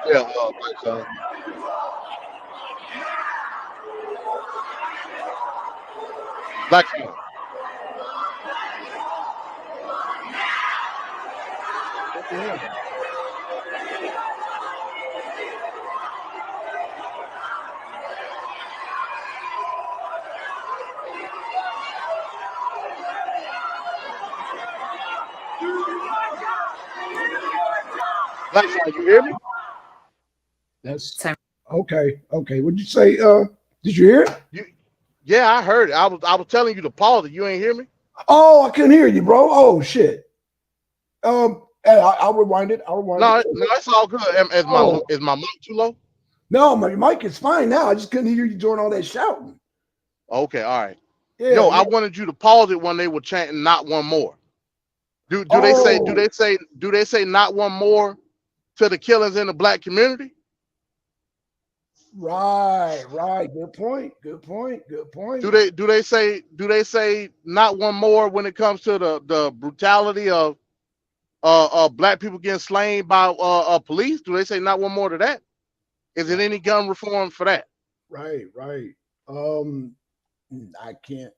Yeah, Blackson. Blackson. What the hell? Blackson, you hear me? That's okay. Okay. What'd you say? Did you hear it? You, yeah, I heard it. I was telling you to pause it. You ain't hear me? Oh, I couldn't hear you, bro. Oh shit. Hey, I'll rewind it. I'll rewind it. No, it's all good. Oh Is my mic too low? no, my mic is fine now. I just couldn't hear you doing all that shouting. Okay, all right. Yeah, Yo, I yeah. wanted you to pause it when they were chanting "not one more." Do they say Oh, not one more to the killings in the black community? right, right. Good point. Good point. Good point. Do they say not one more when it comes to the brutality of black people getting slain by police? Do they say not one more to that? Is it Right, any gun reform for that? right, right. I can't.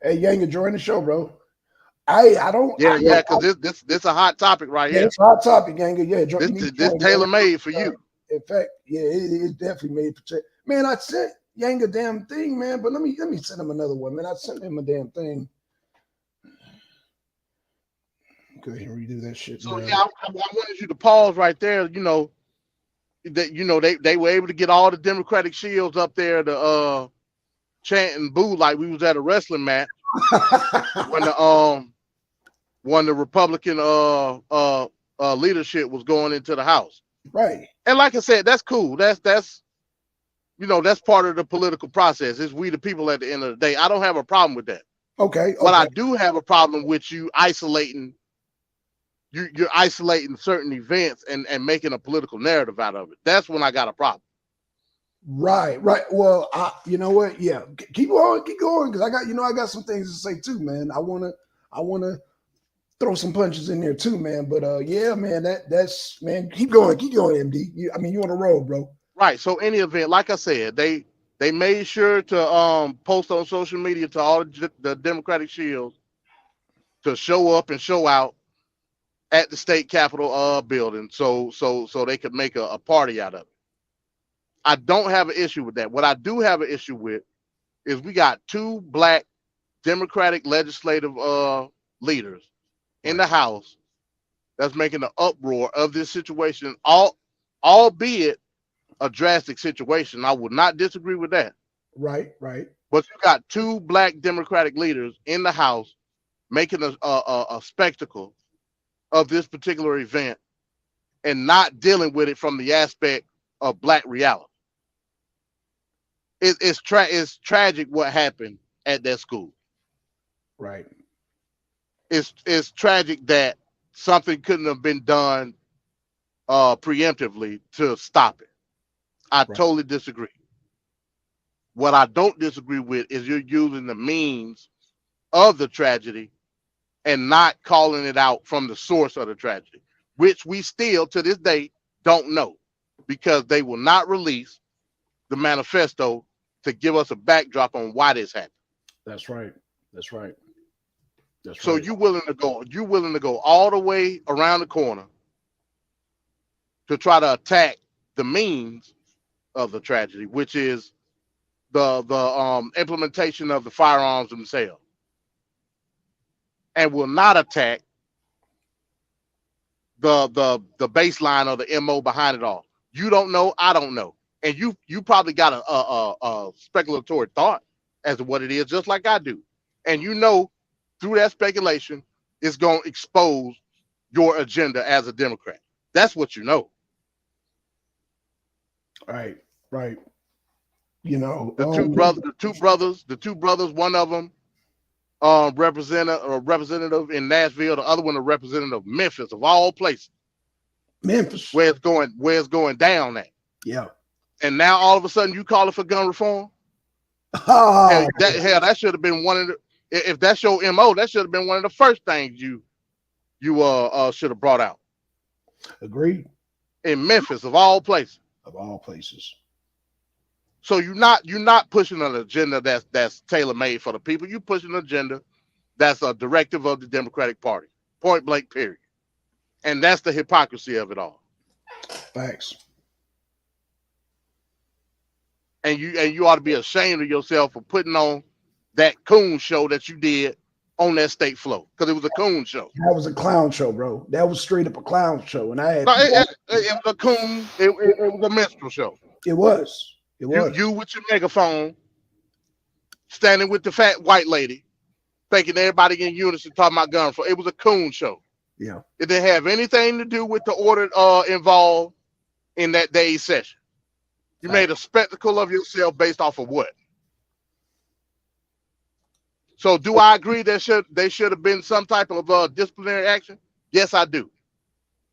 Hey, Yang, join the show, bro. I don't. Yeah, yeah, because this a hot topic right Yeah, here. it's a hot topic, Yang. Yeah, This you need to this join. tailor made for you. In fact, yeah, it's definitely made for. Man, I sent Yang a damn thing, man. But let me send him another one, man. I sent him a damn thing. Go ahead and redo that shit, So man. yeah, I wanted you to pause right there. They were able to get all the Democratic shields up there to chant and boo like we was at a wrestling match when the Republican leadership was going into the House. Right. And like I said, that's cool. That's part of the political process. It's we the people at the end of the day. I don't have a problem with that. Okay. But I Okay. do have a problem with you isolating. You're isolating certain events and making a political narrative out of it. That's when I got a problem. Right. Right. Well, you know what? Yeah. Keep going. Keep going. Because I got some things to say too, man. I wanna throw some punches in there too, man. But yeah, man. That's man. Keep going. Keep going, MD. You on a roll, bro. Right. So any event, like I said, they made sure to post on social media to all the Democratic shields to show up and show out at the state capitol building, so they could make a party out of it. I don't have an issue with that. What I do have an issue with is we got two black Democratic legislative leaders in the House that's making an uproar of this situation, albeit a drastic situation. I would not disagree with that. Right. Right. But you got two black Democratic leaders in the House making a spectacle of this particular event and not dealing with it from the aspect of black reality. It's tragic what happened at that school. Right. It's tragic that something couldn't have been done preemptively to stop it. I Right. totally disagree. What I don't disagree with is you're using the means of the tragedy and not calling it out from the source of the tragedy, which we still to this day don't know because they will not release the manifesto to give us a backdrop on why this happened. That's right. That's right. That's So right. you're willing to go all the way around the corner to try to attack the means of the tragedy, which is the implementation of the firearms themselves, and will not attack the baseline or the MO behind it all. You don't know, I don't know, and you probably got a speculatory thought. as to what it is, just like I do. And you know, through that speculation, it's going to expose your agenda as a Democrat. That's what you know. Right, right. You know, The two brothers, one of them representative in Nashville, the other one a representative of Memphis, of all places, Memphis, where it's going down at. yeah. And now all of a sudden you calling for gun reform? Ah, That should have been one of the, if that's your MO, that should have been one of the first things you should have brought out. agreed. In Memphis, of all places. Of all places. So you're not pushing an agenda that's tailor made for the people. You're pushing an agenda that's a directive of the Democratic Party. Point blank, period. And that's the hypocrisy of it all. Facts. And you ought to be ashamed of yourself for putting on that coon show that you did on that state floor, because it was a coon show. That was a clown show, bro. That was straight up a clown show, and I had. No, it was a coon. It was a minstrel show. It was. It was. You with your megaphone, standing with the fat white lady, thinking everybody in unison talking about gun reform. It was a coon show. Yeah. It didn't have anything to do with the order involved in that day's session. You made a spectacle of yourself based off of what? So do I agree that they should have been some type of disciplinary action? Yes, I do.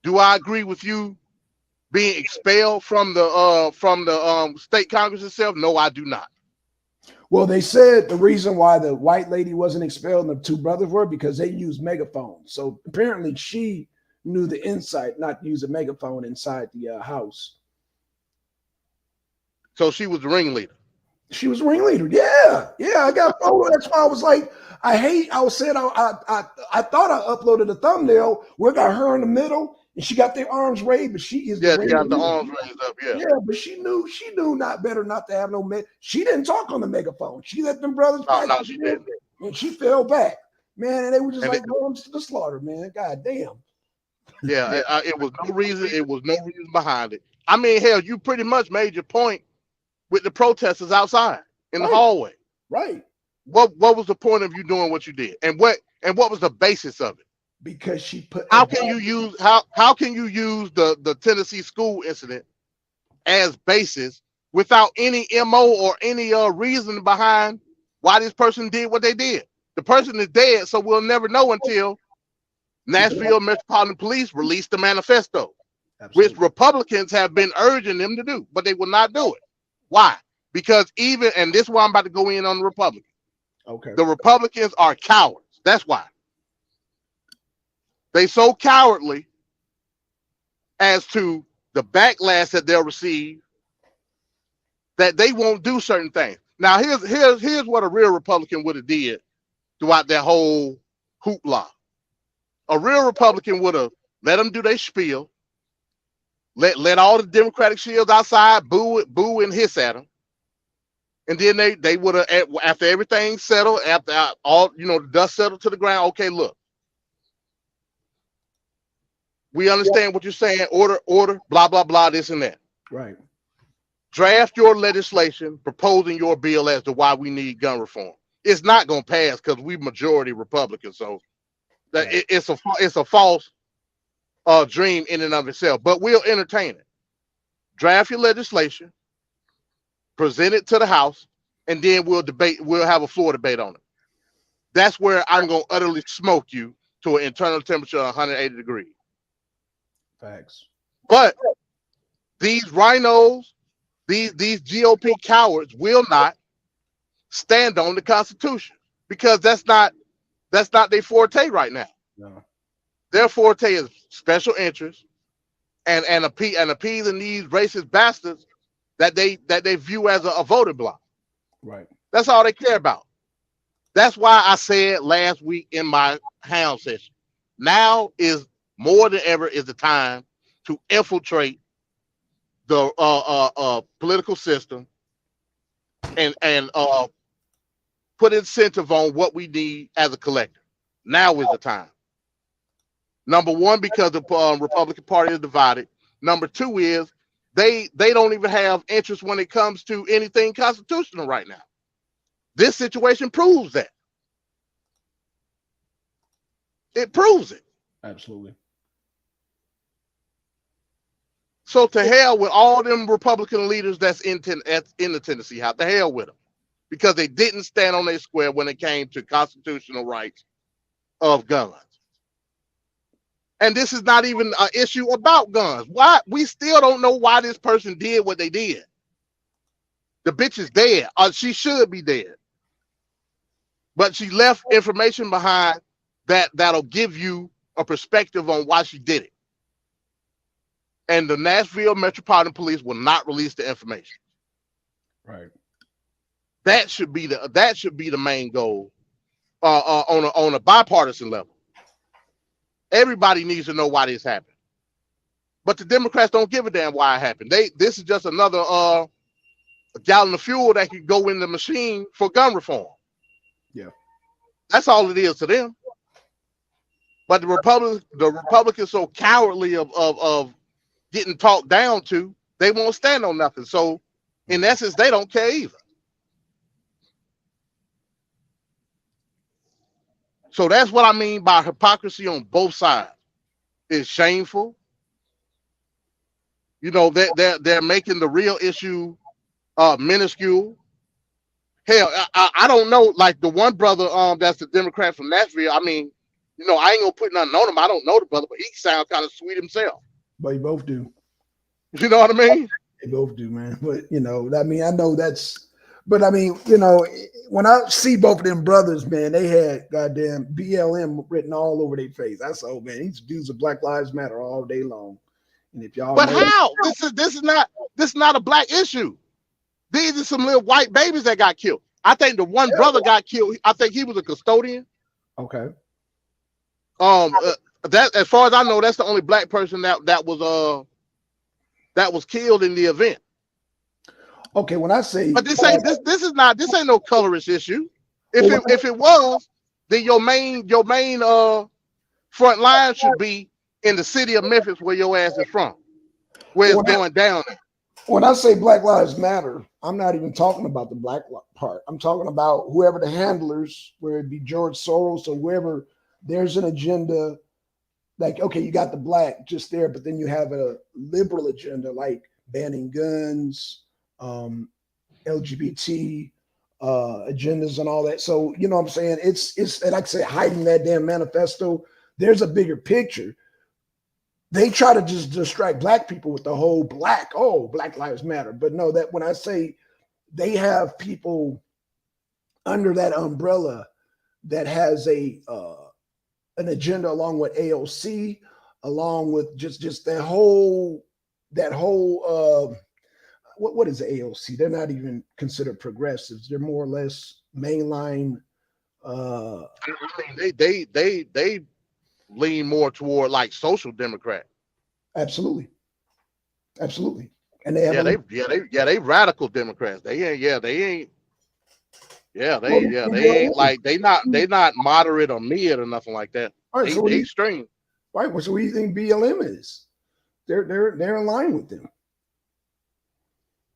Do I agree with you being expelled from the state Congress itself? No, I do not. Well, they said the reason why the white lady wasn't expelled and the two brothers were because they used megaphones. So apparently she knew the insight not to use a megaphone inside the house. So she was the ringleader. She was a ringleader. Yeah. Yeah. I got a photo. That's why I was like, I thought I uploaded a thumbnail where I got her in the middle and she got their arms raised, but she is got the arms raised up. Yeah. Yeah, but she knew not better not to have no she didn't talk on the megaphone. She let them brothers no, she didn't. And she fell back. Man, and they were just going to the slaughter, man. God damn. Yeah, it was no reason. It was no reason behind it. I mean, hell, you pretty much made your point with the protesters outside in the hallway. Right. What was the point of you doing what you did? And what was the basis of it? Because she put how can you use the Tennessee school incident as basis without any MO or any reason behind why this person did what they did? The person is dead, so we'll never know until Nashville Metropolitan Police released the manifesto, which Republicans have been urging them to do, but they will not do it. Why? Because and this is why I'm about to go in on the Republicans. Okay. The Republicans are cowards. That's why. They so cowardly as to the backlash that they'll receive that they won't do certain things. Now, here's what a real Republican would have did throughout that whole hoopla. A real Republican would have let them do their spiel, let all the Democratic shields outside boo and hiss at them. And then they would have, after everything settled, after all, the dust settled to the ground, okay, look. We understand what you're saying, order, blah, blah, blah, this and that. Right. Draft your legislation proposing your bill as to why we need gun reform. It's not going to pass because we majority Republicans, so it's a false dream in and of itself, but we'll entertain it. Draft your legislation, present it to the House, and then we'll have a floor debate on it. That's where I'm going to utterly smoke you to an internal temperature of 180 degrees. Facts. But these rhinos, these GOP cowards will not stand on the Constitution because that's not their forte right now. No. Their forte is special interests and appeasing these racist bastards that they view as a voting bloc. Right. That's all they care about. That's why I said last week in my hound session, now is more than ever is the time to infiltrate the political system and put incentive on what we need as a collective. Now is the time. Number one, because the Republican Party is divided. Number two is they don't even have interest when it comes to anything constitutional right now. This situation proves that. It proves it. Absolutely. So to hell with all them Republican leaders that's in the Tennessee House. To hell with them. Because they didn't stand on their square when it came to constitutional rights of guns. And this is not even an issue about guns. Why? We still don't know why this person did what they did. The bitch is dead. She should be dead. But she left information behind that'll give you a perspective on why she did it. And the Nashville Metropolitan Police will not release the information. Right. That should be the main goal on a bipartisan level. Everybody needs to know why this happened. But the Democrats don't give a damn why it happened. This is just another gallon of fuel that could go in the machine for gun reform. Yeah. That's all it is to them. But the Republicans so cowardly of getting talked down to, they won't stand on nothing. So in essence, they don't care either. So that's what I mean by hypocrisy on both sides. It's shameful. You know, they're making the real issue minuscule. Hell, I don't know. Like the one brother that's the Democrat from Nashville. I mean, you know, I ain't gonna put nothing on him. I don't know the brother, but he sounds kind of sweet himself. But you both do. You know what I mean? They both do, man. But you know, I mean, I know that's. But I mean, you know, when I see both of them brothers, man, they had goddamn BLM written all over their face. I said, oh man, these dudes are Black Lives Matter all day long. And if y'all, but how? This is not a black issue. These are some little white babies that got killed. I think the one brother got killed. I think he was a custodian. Okay. That as far as I know, that's the only black person that was killed in the event. Okay, when I say, but this ain't no colorist issue. If it was, then your main front line should be in the city of Memphis where your ass is from, where it's going down. When I say Black Lives Matter, I'm not even talking about the black part. I'm talking about whoever the handlers, whether it be George Soros or whoever, there's an agenda. Like, okay, you got the black just there, but then you have a liberal agenda like banning guns, LGBT agendas and all that. So, you know what I'm saying? It's like I say, hiding that damn manifesto. There's a bigger picture. They try to just distract black people with the whole Black Lives Matter. But no, that when I say they have people under that umbrella that has an agenda along with AOC, along with just that whole what is the AOC? They're not even considered progressives. They're more or less mainline. I mean, they lean more toward like social democrat. Absolutely. And they have they radical Democrats. They ain't like they not moderate or mid or nothing like that. Right, they extreme. Right. Well, so what do you think BLM is? They're in line with them.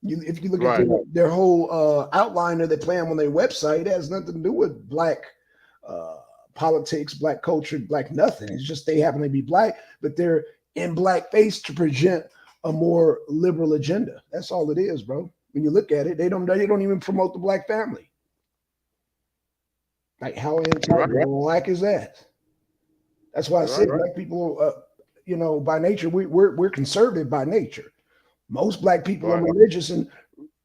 If you look at their whole outline that they plan on their website, it has nothing to do with black politics, black culture, black nothing. It's just they happen to be black, but they're in blackface to present a more liberal agenda. That's all it is, bro. When you look at it, they don't even promote the black family. Like how black is that? That's why I said black people, you know, by nature we're conservative by nature. Most black people are religious, and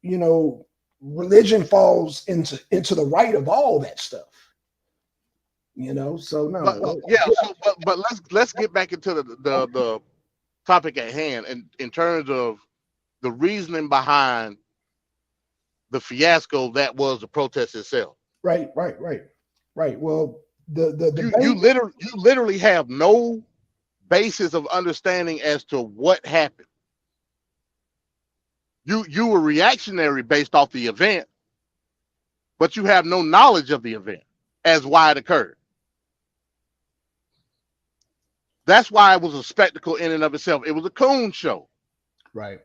you know, religion falls into the right of all that stuff. You know, so no, but let's get back into the topic at hand, and in terms of the reasoning behind the fiasco that was the protest itself. Right. Well, you literally have no basis of understanding as to what happened. You were reactionary based off the event, but you have no knowledge of the event as why it occurred. That's why it was a spectacle in and of itself. It was a coon show. Right.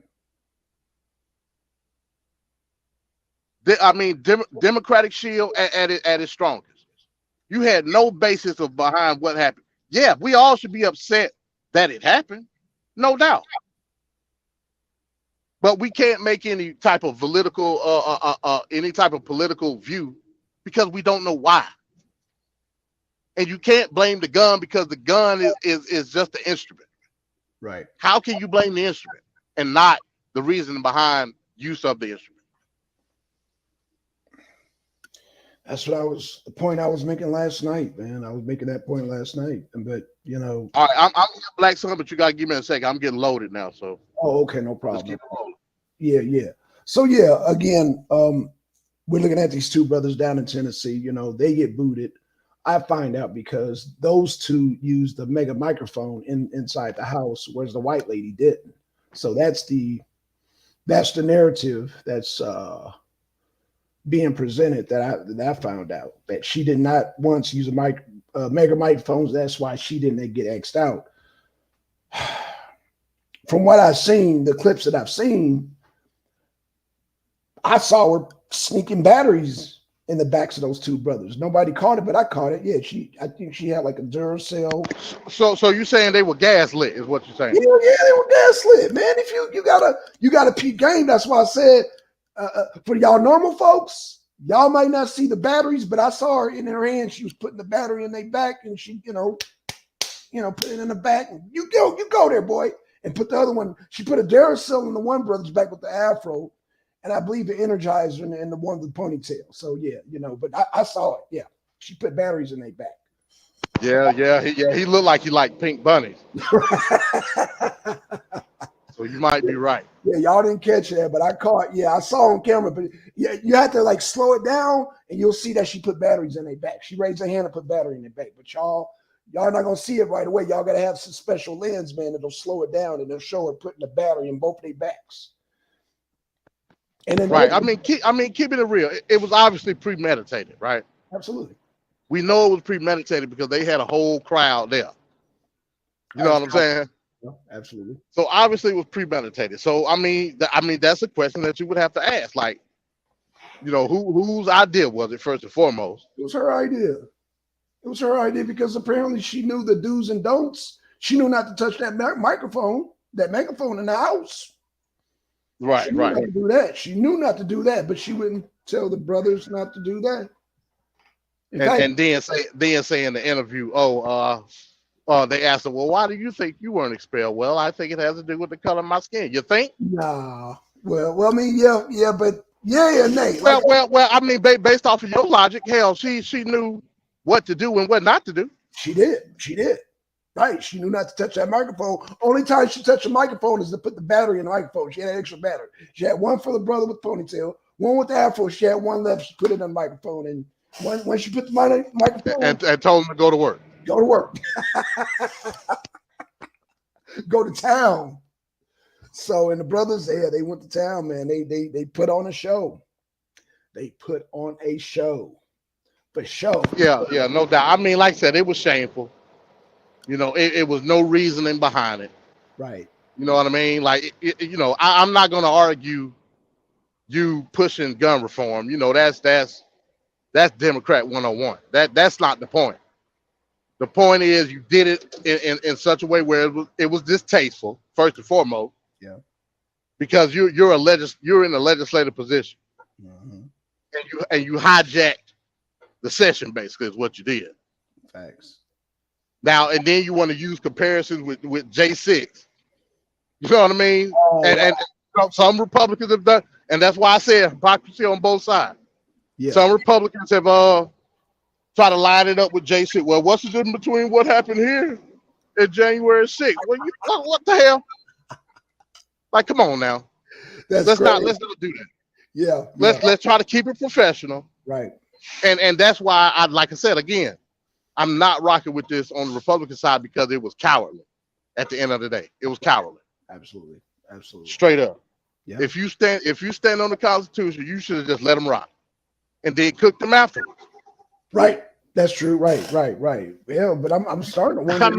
Democratic Shield at its strongest. You had no basis of behind what happened. Yeah, we all should be upset that it happened, no doubt. But we can't make any type of political view because we don't know why. And you can't blame the gun because the gun is just the instrument. Right. How can you blame the instrument and not the reason behind use of the instrument? That's the point I was making last night, man. I was making that point last night. But all right, I'm Blackson, but you gotta give me a second. I'm getting loaded now, so. Oh, okay, no problem. Yeah. So again, we're looking at these two brothers down in Tennessee. They get booted. I find out because those two used the mega microphone inside the house, whereas the white lady didn't. So that's the narrative that's being presented that I found out, that she did not once use mega microphones. That's why she didn't get X'd out. From what I've seen, the clips that I've seen, I saw her sneaking batteries in the backs of those two brothers. Nobody caught it, but I caught it. Yeah, I think she had like a Duracell. So you saying they were gaslit is what you're saying? Yeah, they were gaslit, man. If you gotta peep game. That's why I said for y'all normal folks, y'all might not see the batteries, but I saw her in her hand. She was putting the battery in their back, and she put it in the back. And you go there, boy, and put the other one. She put a Duracell in the one brother's back with the afro. And I believe the Energizer and the one with the ponytail. So yeah, but I saw it. Yeah, she put batteries in their back. Yeah. He looked like he liked pink bunnies. So you might be right. Yeah, y'all didn't catch that, but I caught. Yeah, I saw on camera. But yeah, you have to slow it down, and you'll see that she put batteries in their back. She raised her hand and put battery in their back. But y'all not gonna see it right away. Y'all gotta have some special lens, man. That'll slow it down and it'll show her putting the battery in both their backs. And then right. Keeping it real. It was obviously premeditated, right? Absolutely. We know it was premeditated because they had a whole crowd there. You know what I'm saying? Absolutely. So obviously it was premeditated. So that's a question that you would have to ask. Whose idea was it first and foremost? It was her idea. It was her idea because apparently she knew the do's and don'ts. She knew not to touch that megaphone in the house. Right. She knew not to do that, but she wouldn't tell the brothers not to do that. And then say in the interview, they asked her, well, why do you think you weren't expelled? Well, I think it has to do with the color of my skin. You think? Nah. Well, but yeah and nay. Based off of your logic, hell, she knew what to do and what not to do. She did. Right. She knew not to touch that microphone. Only time she touched the microphone is to put the battery in the microphone. She had an extra battery. She had one for the brother with ponytail, one with the afro. She had one left. She put it in the microphone. And when she put the microphone and told him to go to work. Go to work. Go to town. So, and the brothers there, they went to town, man. They put on a show. They put on a show. For sure. Yeah, no doubt. Like I said, it was shameful. It was no reasoning behind it. Right. You know what I mean? I'm not going to argue you pushing gun reform. That's Democrat 101. That's not the point. The point is you did it in such a way where it was distasteful, first and foremost. Yeah. Because you're in a legislative position. Mm-hmm. And you hijacked the session, basically, is what you did. Facts. Now, and then you want to use comparisons with J6. You know what I mean? And some Republicans have done, and that's why I said hypocrisy on both sides. Yeah. Some Republicans have tried to line it up with J6. Well, what's the difference between what happened here and January 6th? Well, what the hell? Come on now. Let's not do that. Yeah. Let's try to keep it professional. Right. And that's why like I said again, I'm not rocking with this on the Republican side because it was cowardly. At the end of the day, it was cowardly. Absolutely. Straight up. Yeah. If you stand on the Constitution, you should have just let them rock, and then cook them afterwards. Right. That's true. Right. Yeah, but I'm starting to wonder.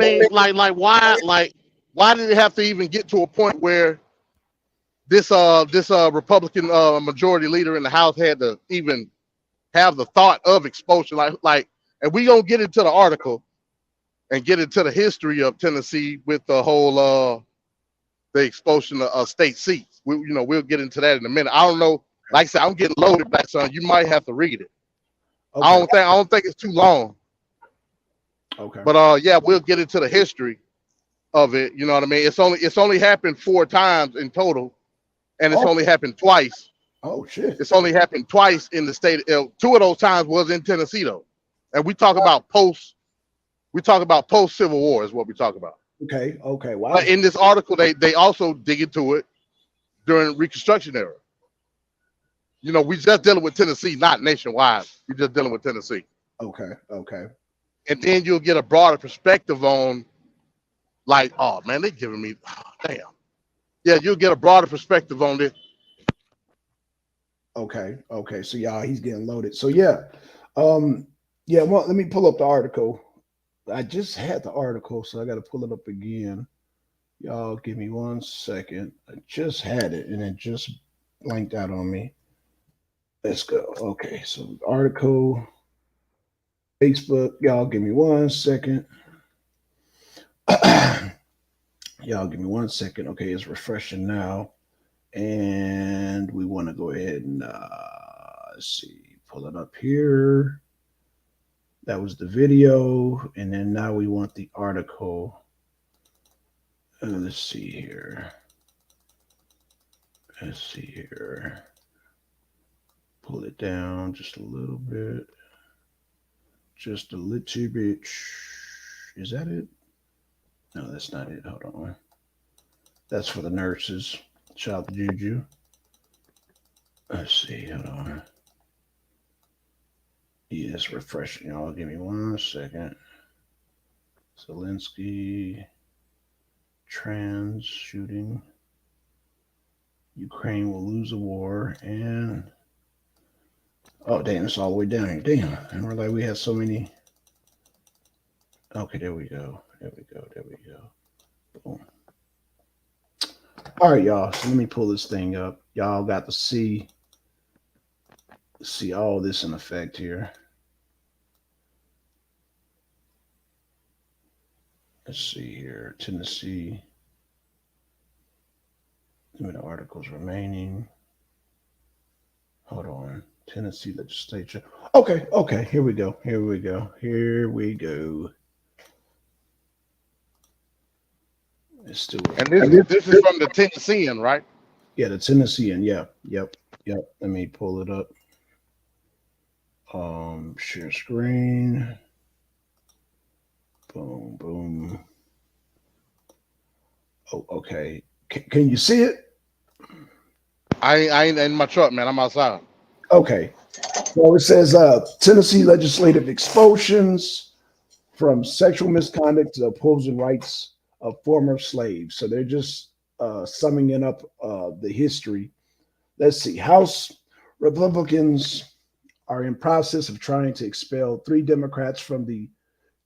Why did it have to even get to a point where this Republican majority leader in the House had to even have the thought of expulsion, and we gonna get into the article and get into the history of Tennessee with the whole the expulsion of state seats. We'll get into that in a minute. I don't know. Like I said, I'm getting loaded, Blackson. You might have to read it. Okay. I don't think it's too long. Okay. But yeah, we'll get into the history of it. You know what I mean? It's only happened 4 times in total, and it's only happened twice. Oh shit! It's only happened twice in the state. 2 of those times was in Tennessee though, and we talk about post Civil War is what we talk about. Okay. Okay. Wow. But in this article, they also dig into it during Reconstruction era. We just dealing with Tennessee, not nationwide. We're just dealing with Tennessee. Okay. Okay. And then you'll get a broader perspective on, like, oh man, they're giving me, damn. Yeah, you'll get a broader perspective on this. Okay. Okay. So y'all, he's getting loaded. So yeah, yeah. Well, let me pull up the article. I just had the article, so I got to pull it up again. Y'all, give me 1 second. I just had it, and it just blanked out on me. Let's go. Okay, so article, Facebook. Y'all, give me 1 second. Y'all, give me 1 second. Okay, it's refreshing now, and we want to go ahead and let's see, pull it up here. That was the video, and then now we want the article. Let's see here. Let's see here. Pull it down just a little bit. Just a little bit. Is that it? No, that's not it. Hold on. That's for the nurses. Shout out to Juju. Let's see. Hold on. Yeah, it's refreshing, y'all. Give me 1 second. Zelensky. Trans shooting. Ukraine will lose a war. And oh, damn, it's all the way down here. Damn. And we're like, we have so many. Okay, there we go. There we go. There we go. Boom. All right, y'all. So let me pull this thing up. Y'all got to see all this in effect here. Let's see here. Tennessee. How many articles remaining? Hold on. Tennessee legislature. Okay, okay. Here we go. Here we go. Here we go. It's still. And this is from the Tennessean, right? Yeah, the Tennessean. Yeah. Yep. Yep. Let me pull it up. Share screen. Boom, boom. Oh, okay. Can you see it? I ain't in my truck, man. I'm outside. Okay. Well, it says Tennessee legislative expulsions from sexual misconduct to opposing rights of former slaves. So they're just summing it up the history. Let's see. House Republicans are in process of trying to expel 3 Democrats from the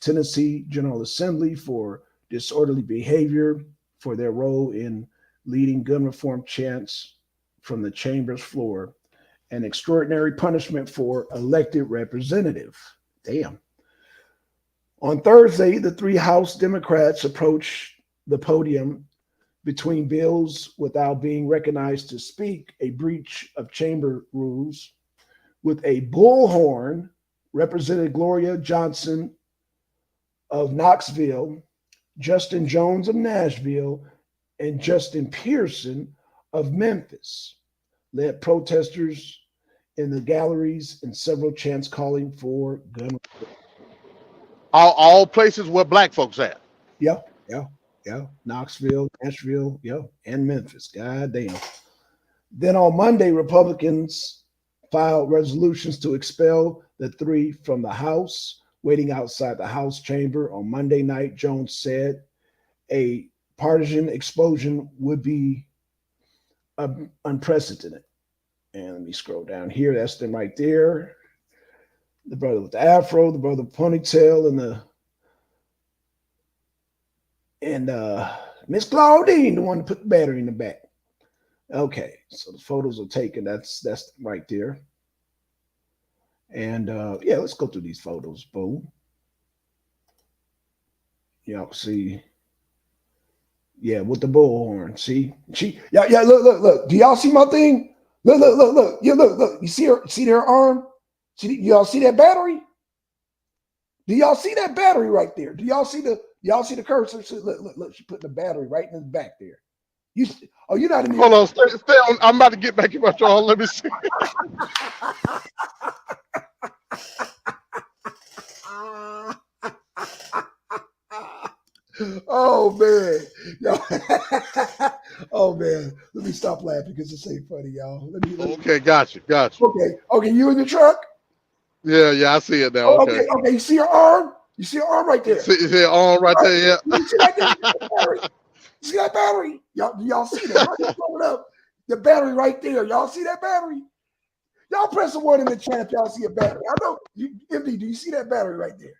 Tennessee General Assembly for disorderly behavior for their role in leading gun reform chants from the chamber's floor, an extraordinary punishment for elected representative. Damn. On Thursday, the 3 House Democrats approached the podium between bills without being recognized to speak, a breach of chamber rules. With a bullhorn, Representative Gloria Johnson of Knoxville, Justin Jones of Nashville, and Justin Pearson of Memphis led protesters in the galleries and several chants calling for gun reform. All places where black folks at. Yeah. Knoxville, Nashville, and Memphis. God damn. Then on Monday, Republicans filed resolutions to expel the 3 from the House. Waiting outside the House chamber on Monday night, Jones said a partisan explosion would be unprecedented. And let me scroll down here. That's them right there. The brother with the afro, the brother with the ponytail, and Miss Claudine, the one that put the battery in the back. Okay, so the photos are taken. That's right there. And yeah, let's go through these photos. Boom. Y'all see, yeah, with the bullhorn. See, yeah, yeah. Look. Do y'all see my thing? Look. Yeah, look. You see her? See their arm? Y'all see that battery? Do y'all see that battery right there? Do y'all see the cursor? See, look. She put the battery right in the back there. You, oh, you're not in the. Hold on, stay on. I'm about to get back in my draw. Let me see. Oh man, y'all. Oh man, let me stop laughing because this ain't funny, y'all. Let me. Okay, got you. Okay, you in the truck? Yeah, I see it now. Oh, Okay. okay. You see your arm? You see your arm right there? See it on right All right. there. You see that battery? You see that battery? Y'all see that? Hold up. The battery right there. Y'all see that battery? Y'all press the one in the chat if y'all see a battery. I know. MD, do you see that battery right there?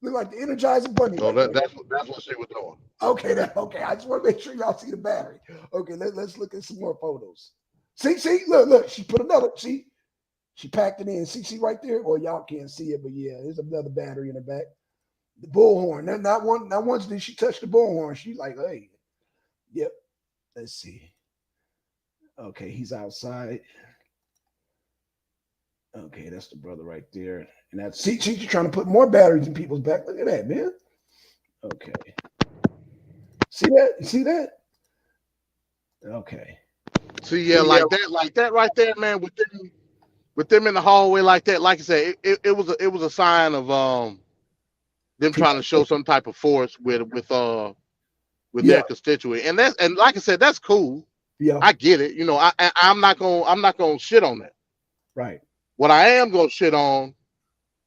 Look like the Energizer Bunny. Oh, Right there. that's what she was doing. Okay. I just want to make sure y'all see the battery. Okay, let's look at some more photos. See, look. She put another. See, she packed it in. See right there. Well, y'all can't see it, but yeah, there's another battery in the back. The bullhorn. Not once did she touch the bullhorn. She's like, hey, yep. Let's see. Okay, he's outside. Okay, that's the brother right there. And that's she's trying to put more batteries in people's back. Look at that, man. Okay. See that? You see that? Okay. See, yeah, like that right there, man. With them in the hallway like that, like I said, it was a sign of them trying to show some type of force with Yeah, their constituent, and like I said, that's cool. yeah, I get it. You know, I'm not gonna shit on that. right. What I am gonna shit on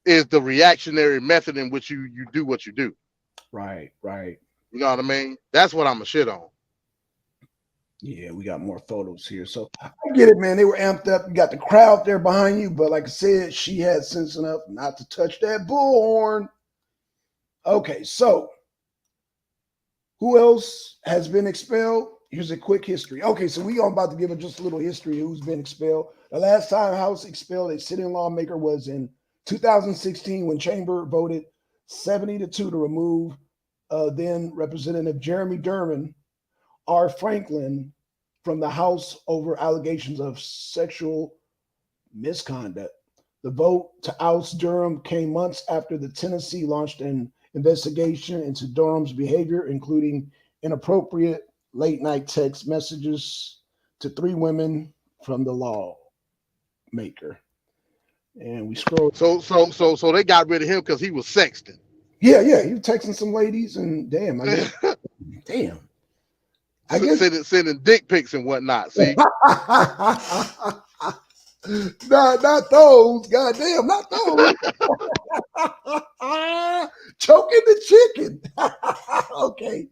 is the reactionary method in which you do what you do. Right. You know what I mean? That's what I'm gonna shit on. Yeah, we got more photos here. So I get it, man. They were amped up. You got the crowd there behind you, but like I said, she had sense enough not to touch that bullhorn. Okay, so who else has been expelled? Here's a quick history. Okay, so we are about to give it just a little history of who's been expelled. The last time House expelled a sitting lawmaker was in 2016 when Chamber voted 70-2 to remove then Representative Jeremy Durbin R. Franklin from the House over allegations of sexual misconduct. The vote to oust Durham came months after the Tennessee launched an investigation into Durham's behavior, including inappropriate late night text messages to three women from the lawmaker. And we scroll. So they got rid of him because he was sexting. Yeah, he was texting some ladies, and damn, I guess, damn. I guess sending dick pics and whatnot. See, not those. Goddamn, not those. Choking the chicken. Okay.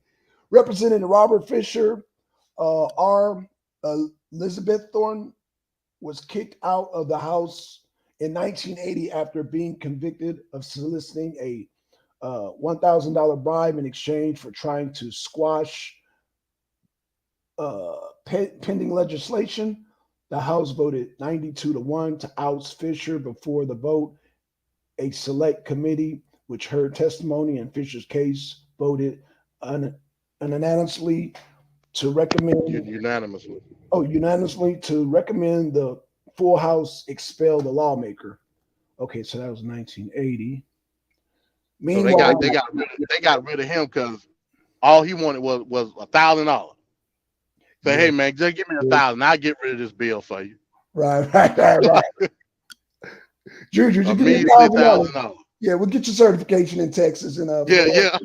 Representative Robert Fisher, R. Elizabeth Thorne was kicked out of the House in 1980 after being convicted of soliciting a $1,000 bribe in exchange for trying to squash pending legislation. The House voted 92-1 to oust Fisher. Before the vote, a select committee, which heard testimony in Fisher's case, voted unanimously to recommend unanimously to recommend the full House expel the lawmaker. Okay, so that was 1980. Meanwhile, so they got rid of him because all he wanted was $1,000. Say, hey man, just give me $1,000. I'll get rid of this bill for you. Right. Juju, you get $1,000. Yeah, we'll get your certification in Texas and yeah.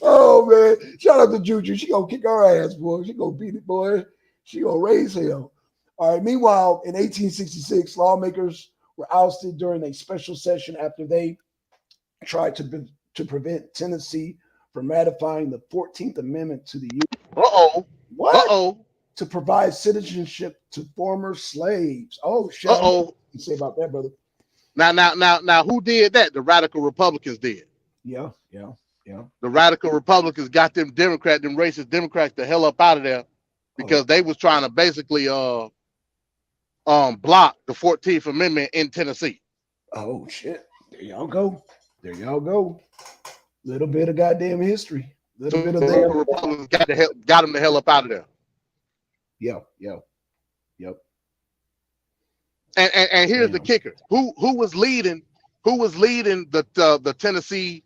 Oh man, shout out to Juju. She gonna kick our ass, boy. She gonna beat it, boy. She gonna raise hell. All right. Meanwhile, in 1866, lawmakers were ousted during a special session after they tried to prevent Tennessee from ratifying the 14th Amendment to the Union. What? To provide citizenship to former slaves. Oh, shit. What you say about that, brother? Now, who did that? The radical Republicans did. Yeah, yeah, yeah. The radical Republicans got them racist Democrats, the hell up out of there Oh, because they was trying to basically block the 14th Amendment in Tennessee. oh shit. There y'all go. There y'all go. Little bit of goddamn history. Little So bit of the them. Republicans got them the hell up out of there. Yeah, yeah, yep. And here's the Damn. kicker: who was leading the Tennessee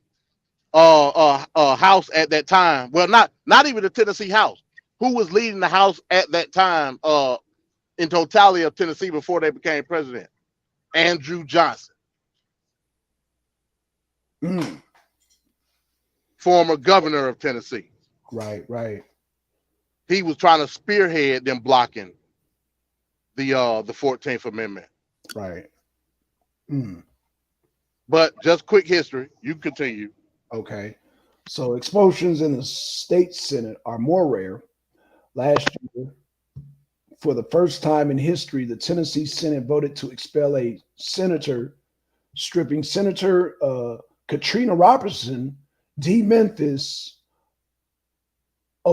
House at that time? Well, not even the Tennessee House. Who was leading the House at that time? In totality of Tennessee before they became president, Andrew Johnson, Mm. former governor of Tennessee. Right, right, He was trying to spearhead them blocking the 14th Amendment. right. Mm. But just quick history, you continue. Okay. So expulsions in the state Senate are more rare. Last year, for the first time in history, the Tennessee Senate voted to expel a senator, stripping Senator Katrina Robertson, D. Memphis,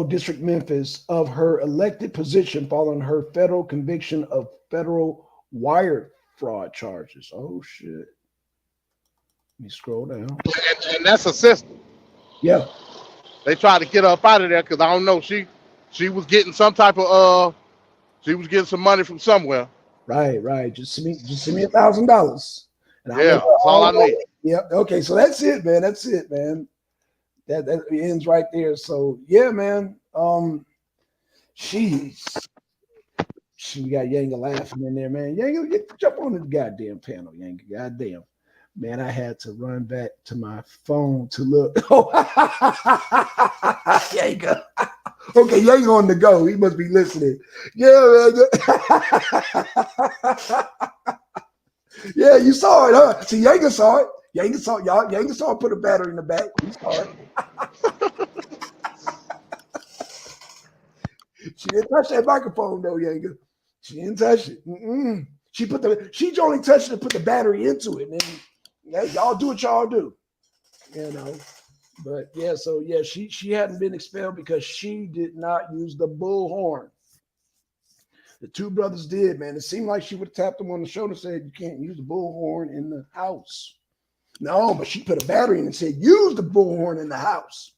District Memphis, of her elected position following her federal conviction of federal wire fraud charges. Oh shit. Let me scroll down. And that's a system. Yeah. They tried to get her up out of there because I don't know. She was getting some type of she was getting some money from somewhere. Right, right. Just send me $1,000, and I'll Yeah, let her that's all all I know. need. Yep. Okay, so that's it, man. That's it, man. That ends right there. So yeah, man. She's she got Yanga laughing in there, man. Yanga, jump on the goddamn panel, Yanga. Goddamn. Man, I had to run back to my phone to look. Oh, Yanga. Okay, Yanga on the go. He must be listening. Yeah, man. Yeah, you saw it, huh? See, Yanga saw it. Yanga saw it put a battery in the back. He saw it. She didn't touch that microphone though, Yanga. She didn't touch it. Mm-mm. She only touched it to put the battery into it. And then, yeah, y'all do what y'all do. You know. But yeah, so yeah, she hadn't been expelled because she did not use the bullhorn. The two brothers did, man. It seemed like she would have tapped them on the shoulder and said, "You can't use the bullhorn in the house." No, but she put a battery in and said, "Use the bullhorn in the house."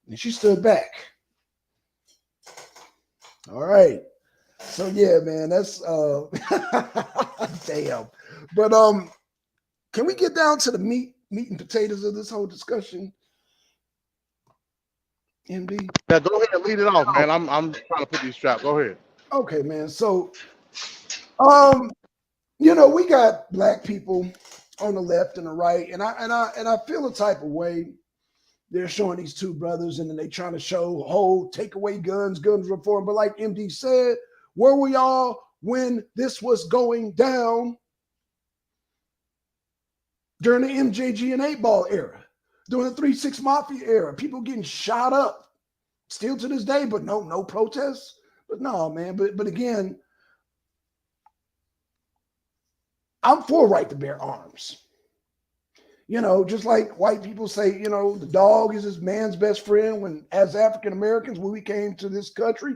And she stood back. All right. So yeah, man, that's damn. But can we get down to the meat and potatoes of this whole discussion? MD. Yeah, go ahead and lead it off, man. I'm trying to put these straps. Go ahead. Okay, man. So we got black people on the left and the right, and I feel a type of way. They're showing these two brothers, and then they trying to show take away guns reform. But like MD said, where were y'all when this was going down during the MJG and 8-Ball era, during the 3-6 Mafia era? People getting shot up still to this day, but no protests. But no, man. But again, I'm for right to bear arms. Just like white people say, the dog is his man's best friend. When, as African Americans, when we came to this country,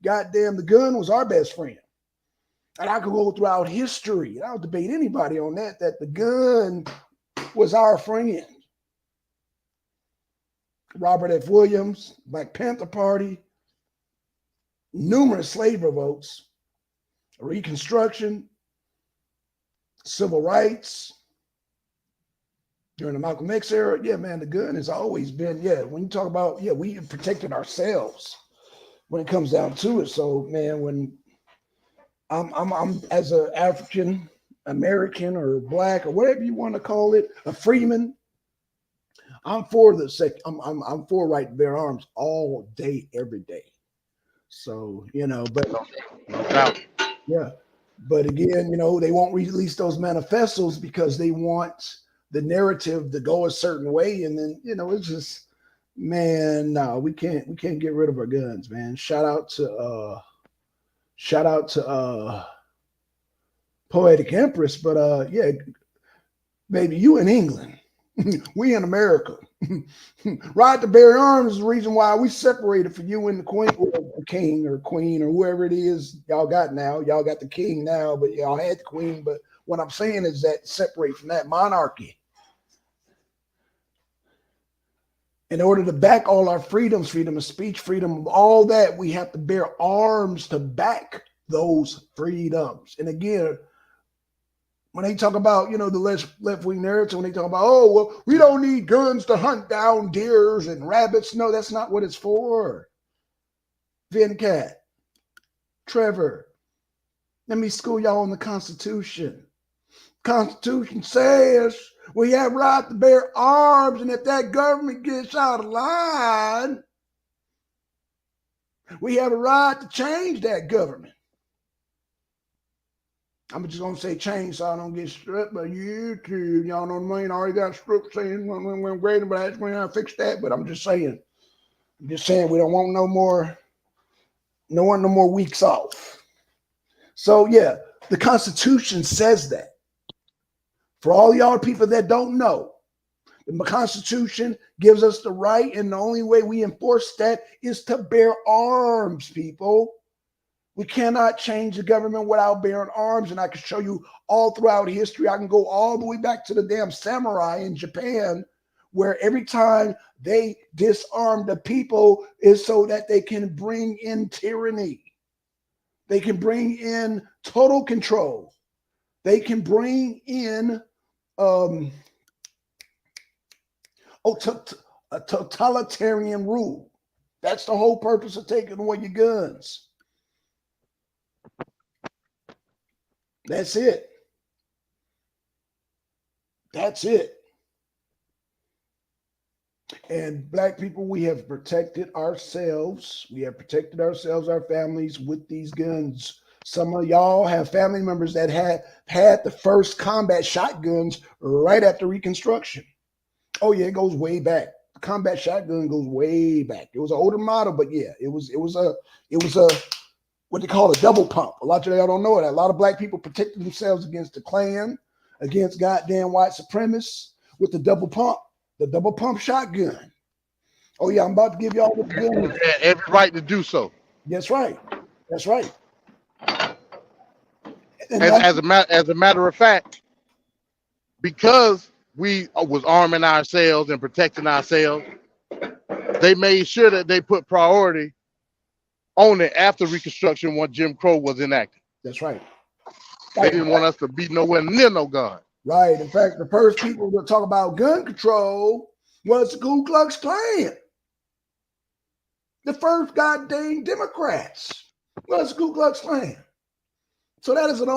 goddamn, the gun was our best friend. And I could go throughout history. I don't debate anybody on that the gun was our friend. Robert F. Williams, Black Panther Party, numerous slave revolts, Reconstruction, civil rights, during the Malcolm X era, yeah, man, the gun has always been, when you talk about, we have protected ourselves when it comes down to it. So, man, when I'm as an African American or black or whatever you want to call it, a freeman, I'm for I'm for right to bear arms all day, every day. So, but yeah. But again, they won't release those manifestos because they want the narrative to go a certain way, and then it's just, man, no, we can't get rid of our guns, man. Shout out to Poetic Empress, but yeah, baby, you in England, We in America. Right to bear arms is the reason why we separated for you and the queen, or the king or queen or whoever it is y'all got now. Y'all got the king now, but y'all had the queen. But what I'm saying is that separate from that monarchy. In order to back all our freedoms, freedom of speech, freedom of all that, we have to bear arms to back those freedoms. And again, when they talk about, the left-wing narrative, when they talk about, oh, well, we don't need guns to hunt down deers and rabbits. No, that's not what it's for. Venkat, Trevor, let me school y'all on the Constitution. Constitution says we have right to bear arms, and if that government gets out of line, we have a right to change that government. I'm just going to say change so I don't get stripped by YouTube. Y'all know what I mean? I already got stripped saying when greater, but I just went out and fixed that. But I'm just saying we don't want no more weeks off. So yeah, the Constitution says that. For all y'all people that don't know, the Constitution gives us the right, and the only way we enforce that is to bear arms, people. We cannot change the government without bearing arms, and I can show you all throughout history. I can go all the way back to the damn samurai in Japan, where every time they disarm the people is so that they can bring in tyranny. They can bring in total control. They can bring in a totalitarian rule. That's the whole purpose of taking away your guns. That's it. That's it. And black people, we have protected ourselves. We have protected ourselves, our families with these guns. Some of y'all have family members that had the first combat shotguns right after Reconstruction. Oh yeah, it goes way back. The combat shotgun goes way back. It was an older model, but yeah, it was a what they call a double pump. A lot of y'all don't know it. A lot of black people protected themselves against the Klan, against goddamn white supremacists with the double pump shotgun. Oh yeah, I'm about to give y'all the gun. Every right to do so. That's right. That's right. As a matter of fact, because we was arming ourselves and protecting ourselves, they made sure that they put priority on it after Reconstruction when Jim Crow was enacted. That's right. They didn't want us to be nowhere near no gun. Right. In fact, the first people to talk about gun control was the Ku Klux Klan. The first goddamn Democrats was the Ku Klux Klan. So that is an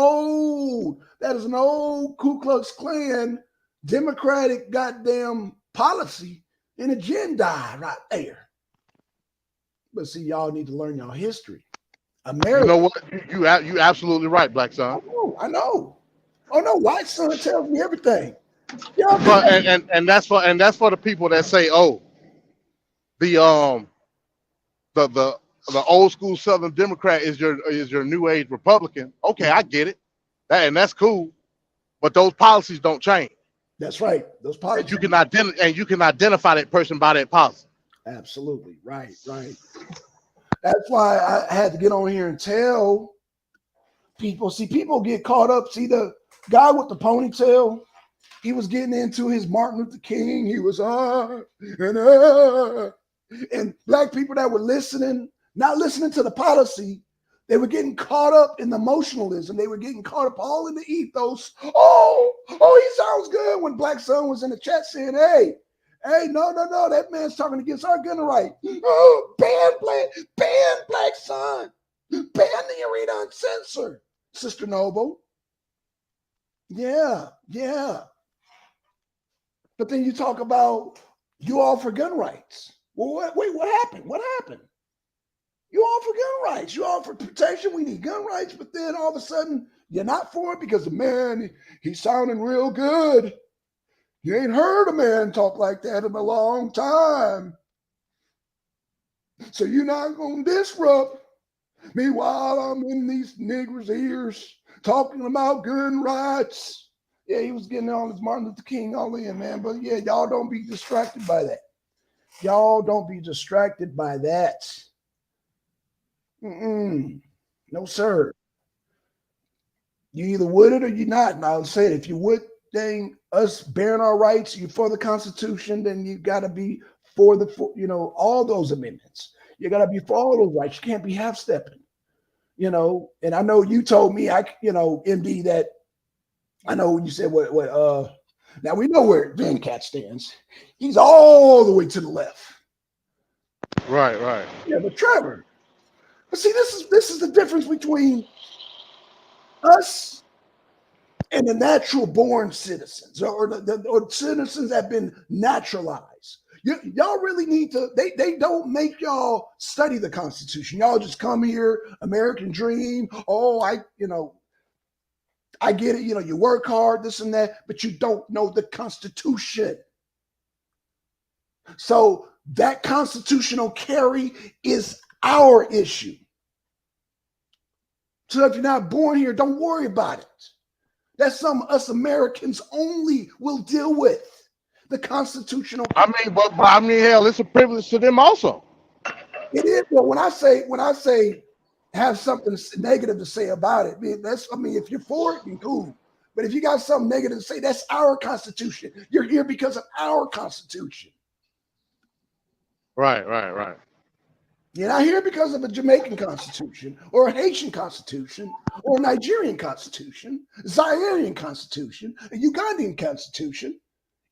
old Ku Klux Klan Democratic goddamn policy and agenda right there. But see, y'all need to learn y'all history. America. You know what? You absolutely right, Blackson. I know. Oh no, white son tells me everything. But and that's for the people that say, oh, the old school Southern Democrat is your new age Republican. Okay, I get it. That's cool. But those policies don't change. That's right. Those policies. And you can identify that person by that policy. Absolutely. Right. That's why I had to get on here and tell people. See, people get caught up. See, the guy with the ponytail, he was getting into his Martin Luther King. He was and black people that were not listening to the policy, they were getting caught up in the emotionalism. They were getting caught up all in the ethos. Oh, he sounds good. When Blackson was in the chat saying, hey, no, that man's talking against our gun right. Oh, ban Blackson. Ban the Arena Uncensored, Sister Noble. Yeah. But then you talk about you all for gun rights. Well, wait, what happened? You all for gun rights. You all for protection. We need gun rights. But then all of a sudden, you're not for it because the man, he's sounding real good. You ain't heard a man talk like that in a long time. So you're not going to disrupt me while I'm in these niggers' ears talking about gun rights. Yeah, he was getting on his Martin Luther King all in, man. But yeah, y'all don't be distracted by that. Y'all don't be distracted by that. No, sir. You either would it or you not. And I'll say it. If you would dang us bearing our rights, you for the Constitution, then you got to be for all those amendments. You got to be for all those rights. You can't be half stepping. And I know you told me, MD, that I know when you said what now we know where Van Cat stands. He's all the way to the left. Right. Yeah, but Trevor, but see, this is the difference between us and the natural born citizens or citizens that have been naturalized. Y'all really need to, they don't make y'all study the Constitution. Y'all just come here, American dream. Oh, I get it. You work hard, this and that, but you don't know the Constitution. So that constitutional carry is our issue. So if you're not born here, don't worry about it. That's something us Americans only will deal with. The constitutional. I mean, but I mean, hell, it's a privilege to them also. It is. Well, when I say have something negative to say about it, if you're for it, then cool. But if you got something negative to say, that's our Constitution. You're here because of our Constitution. Right. You're not here because of a Jamaican Constitution or a Haitian Constitution or a Nigerian Constitution, Zairian Constitution, a Ugandan Constitution,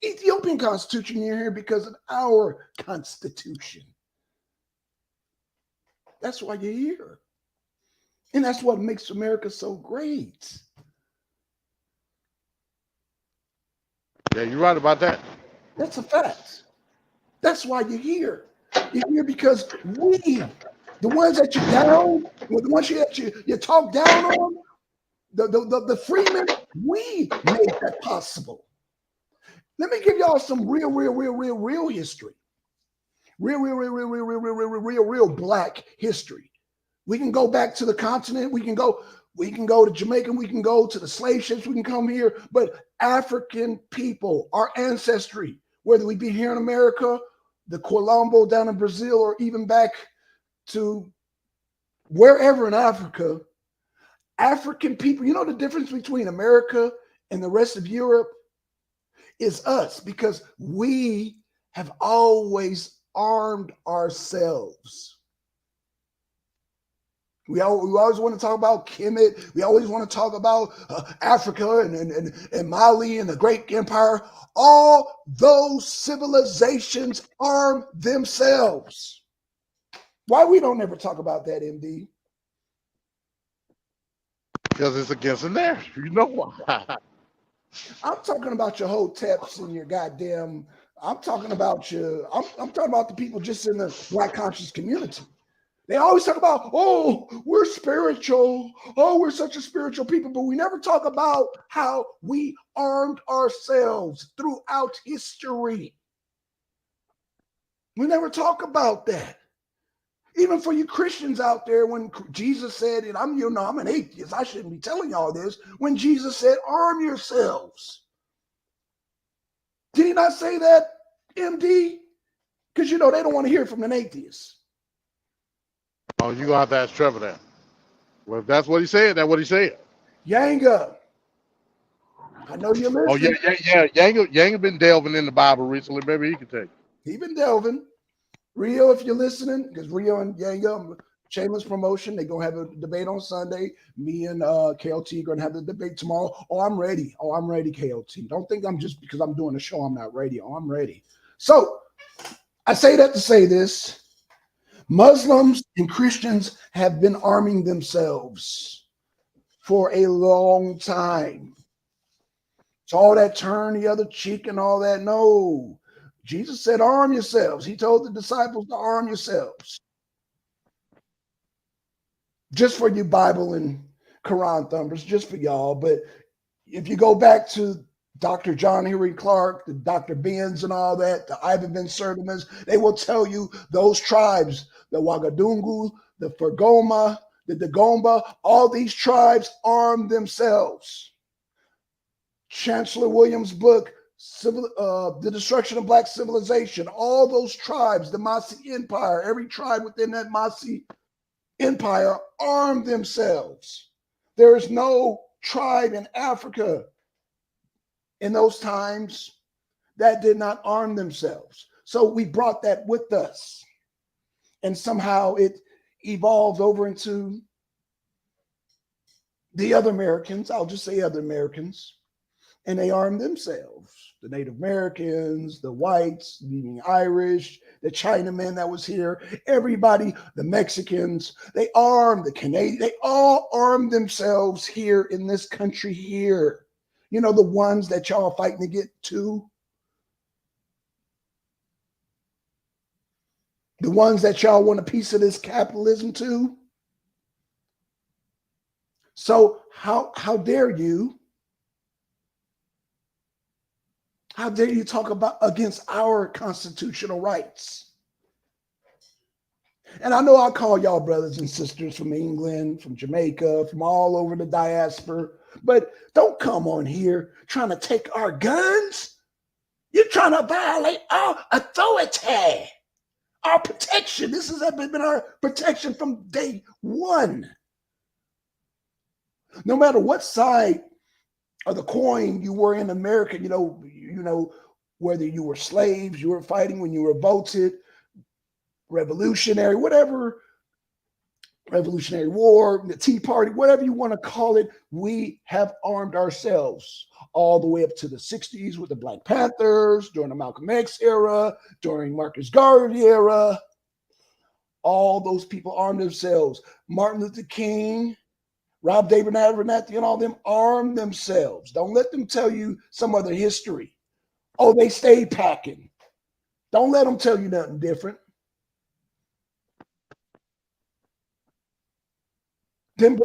Ethiopian Constitution. You're here because of our Constitution. That's why you're here. And that's what makes America so great. Yeah, you're right about that. That's a fact. That's why you're here. You're here because we, the ones that you down, the ones that you talk down on, the freemen, we made that possible. Let me give y'all some real history. Real black history. We can go back to the continent. We can go to Jamaica. We can go to the slave ships. We can come here. But African people, our ancestry, whether we be here in America, the Colombo down in Brazil, or even back to wherever in Africa, African people, the difference between America and the rest of Europe is us, because we have always armed ourselves. We always want to talk about Kemet. We always want to talk about Africa and Mali and the great empire. All those civilizations arm themselves. Why we don't ever talk about that, MD? Because it's against the narrative. You know why? I'm talking about your hoteps and your goddamn. I'm talking about I'm talking about the people just in the Black conscious community. They always talk about, oh, we're spiritual. Oh, we're such a spiritual people. But we never talk about how we armed ourselves throughout history. We never talk about that. Even for you Christians out there, when Jesus said, and I'm an atheist, I shouldn't be telling y'all this, when Jesus said, arm yourselves. Did he not say that, MD? Because, they don't want to hear from an atheist. Oh, you're going to have to ask Trevor that. Well, if that's what he said, that's what he said. Yanga. I know you're listening. Oh, yeah. Yanga been delving in the Bible recently. Maybe he can take it. He been delving. Rio, if you're listening, because Rio and Yanga, shameless promotion, they're going to have a debate on Sunday. Me and KLT are going to have the debate tomorrow. Oh, I'm ready. KLT. Don't think I'm just because I'm doing a show, I'm not ready. Oh, I'm ready. So I say that to say this. Muslims and Christians have been arming themselves for a long time. So all that turn the other cheek and all that, no. Jesus said, arm yourselves. He told the disciples to arm yourselves. Just for you Bible and Quran thumpers, just for y'all. But if you go back to Dr. John Henry Clark, the Dr. Benz and all that, the Ivan Ben Sertimas, they will tell you those tribes, the Ouagadougou, the Fergoma, the Dagomba, all these tribes armed themselves. Chancellor Williams' book, The Destruction of Black Civilization, all those tribes, the Masi Empire, every tribe within that Masi Empire armed themselves. There is no tribe in Africa in those times that did not arm themselves. So we brought that with us. And somehow it evolved over into the other Americans. I'll just say other Americans. And they armed themselves. The Native Americans, the whites, meaning Irish, the Chinamen that was here, everybody, the Mexicans, they armed, the Canadians, they all armed themselves here in this country here. You know, the ones that y'all are fighting to get to. The ones that y'all want a piece of this capitalism to. So how dare you? How dare you talk about against our constitutional rights? And I know I call y'all brothers and sisters from England, from Jamaica, from all over the diaspora, but don't come on here trying to take our guns. You're trying to violate our authority, our protection. This has been our protection from day one. No matter what side of the coin you were in America, you know, whether you were slaves, you were fighting when you were voted, revolutionary, whatever, Revolutionary War, the Tea Party, whatever you want to call it, we have armed ourselves all the way up to the 60s with the Black Panthers, during the Malcolm X era, during Marcus Garvey era. All those people armed themselves. Martin Luther King, Rob David Abernathy, and all them armed themselves. Don't let them tell you some other history. Oh, they stayed packing. Don't let them tell you nothing different.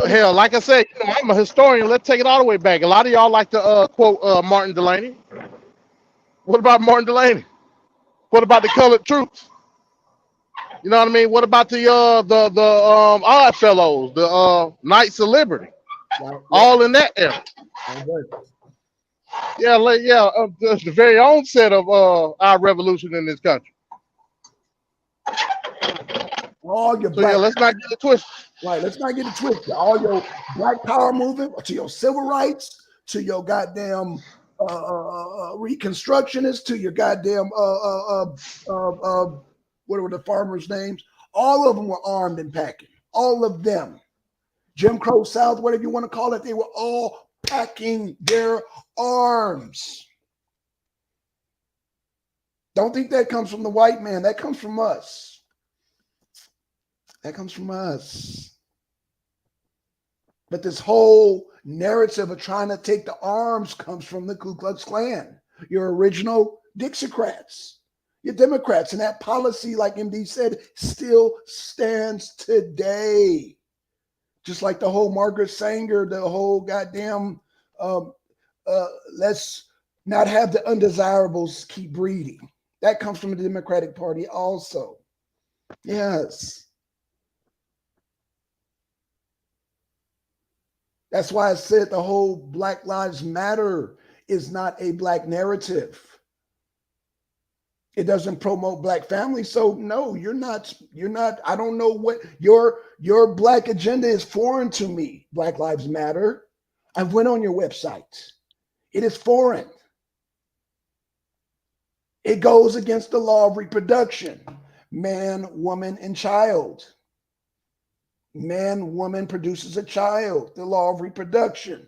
Hell, like I said, I'm a historian. Let's take it all the way back. A lot of y'all like to quote Martin Delaney. What about Martin Delaney? What about the colored troops? You know what I mean? What about the Odd Fellows, the Knights of Liberty? All in that era. Yeah, the very onset of our revolution in this country. All your so yeah, let's not get it twisted. Right, let's not get it twisted. All your Black Power movement, to your civil rights, to your goddamn Reconstructionists, to your goddamn what were the farmers' names? All of them were armed and packing. All of them. Jim Crow South, whatever you want to call it, they were all packing their arms. Don't think that comes from the white man. That comes from us. That comes from us. But this whole narrative of trying to take the arms comes from the Ku Klux Klan, your original Dixiecrats, your Democrats. And that policy, like MD said, still stands today. Just like the whole Margaret Sanger, the whole goddamn, let's not have the undesirables keep breeding. That comes from the Democratic Party also. Yes. That's why I said the whole Black Lives Matter is not a Black narrative. It doesn't promote Black families. So no, you're not, I don't know what your Black agenda is foreign to me, Black Lives Matter. I went on your website. It is foreign. It goes against the law of reproduction, man, woman, and child. Man, woman produces a child, the law of reproduction.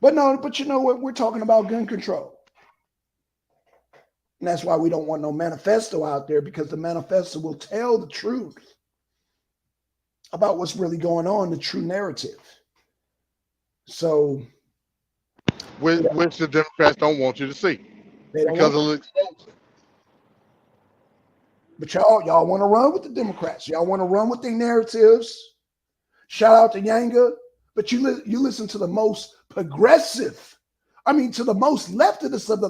But you know what? We're talking about gun control. And that's why we don't want no manifesto out there, because the manifesto will tell the truth about what's really going on, the true narrative. So, which the Democrats don't want you to see because it'll expose it. But y'all want to run with the Democrats. Y'all want to run with their narratives. Shout out to Yanga. But you listen to the most progressive, to the most leftist of the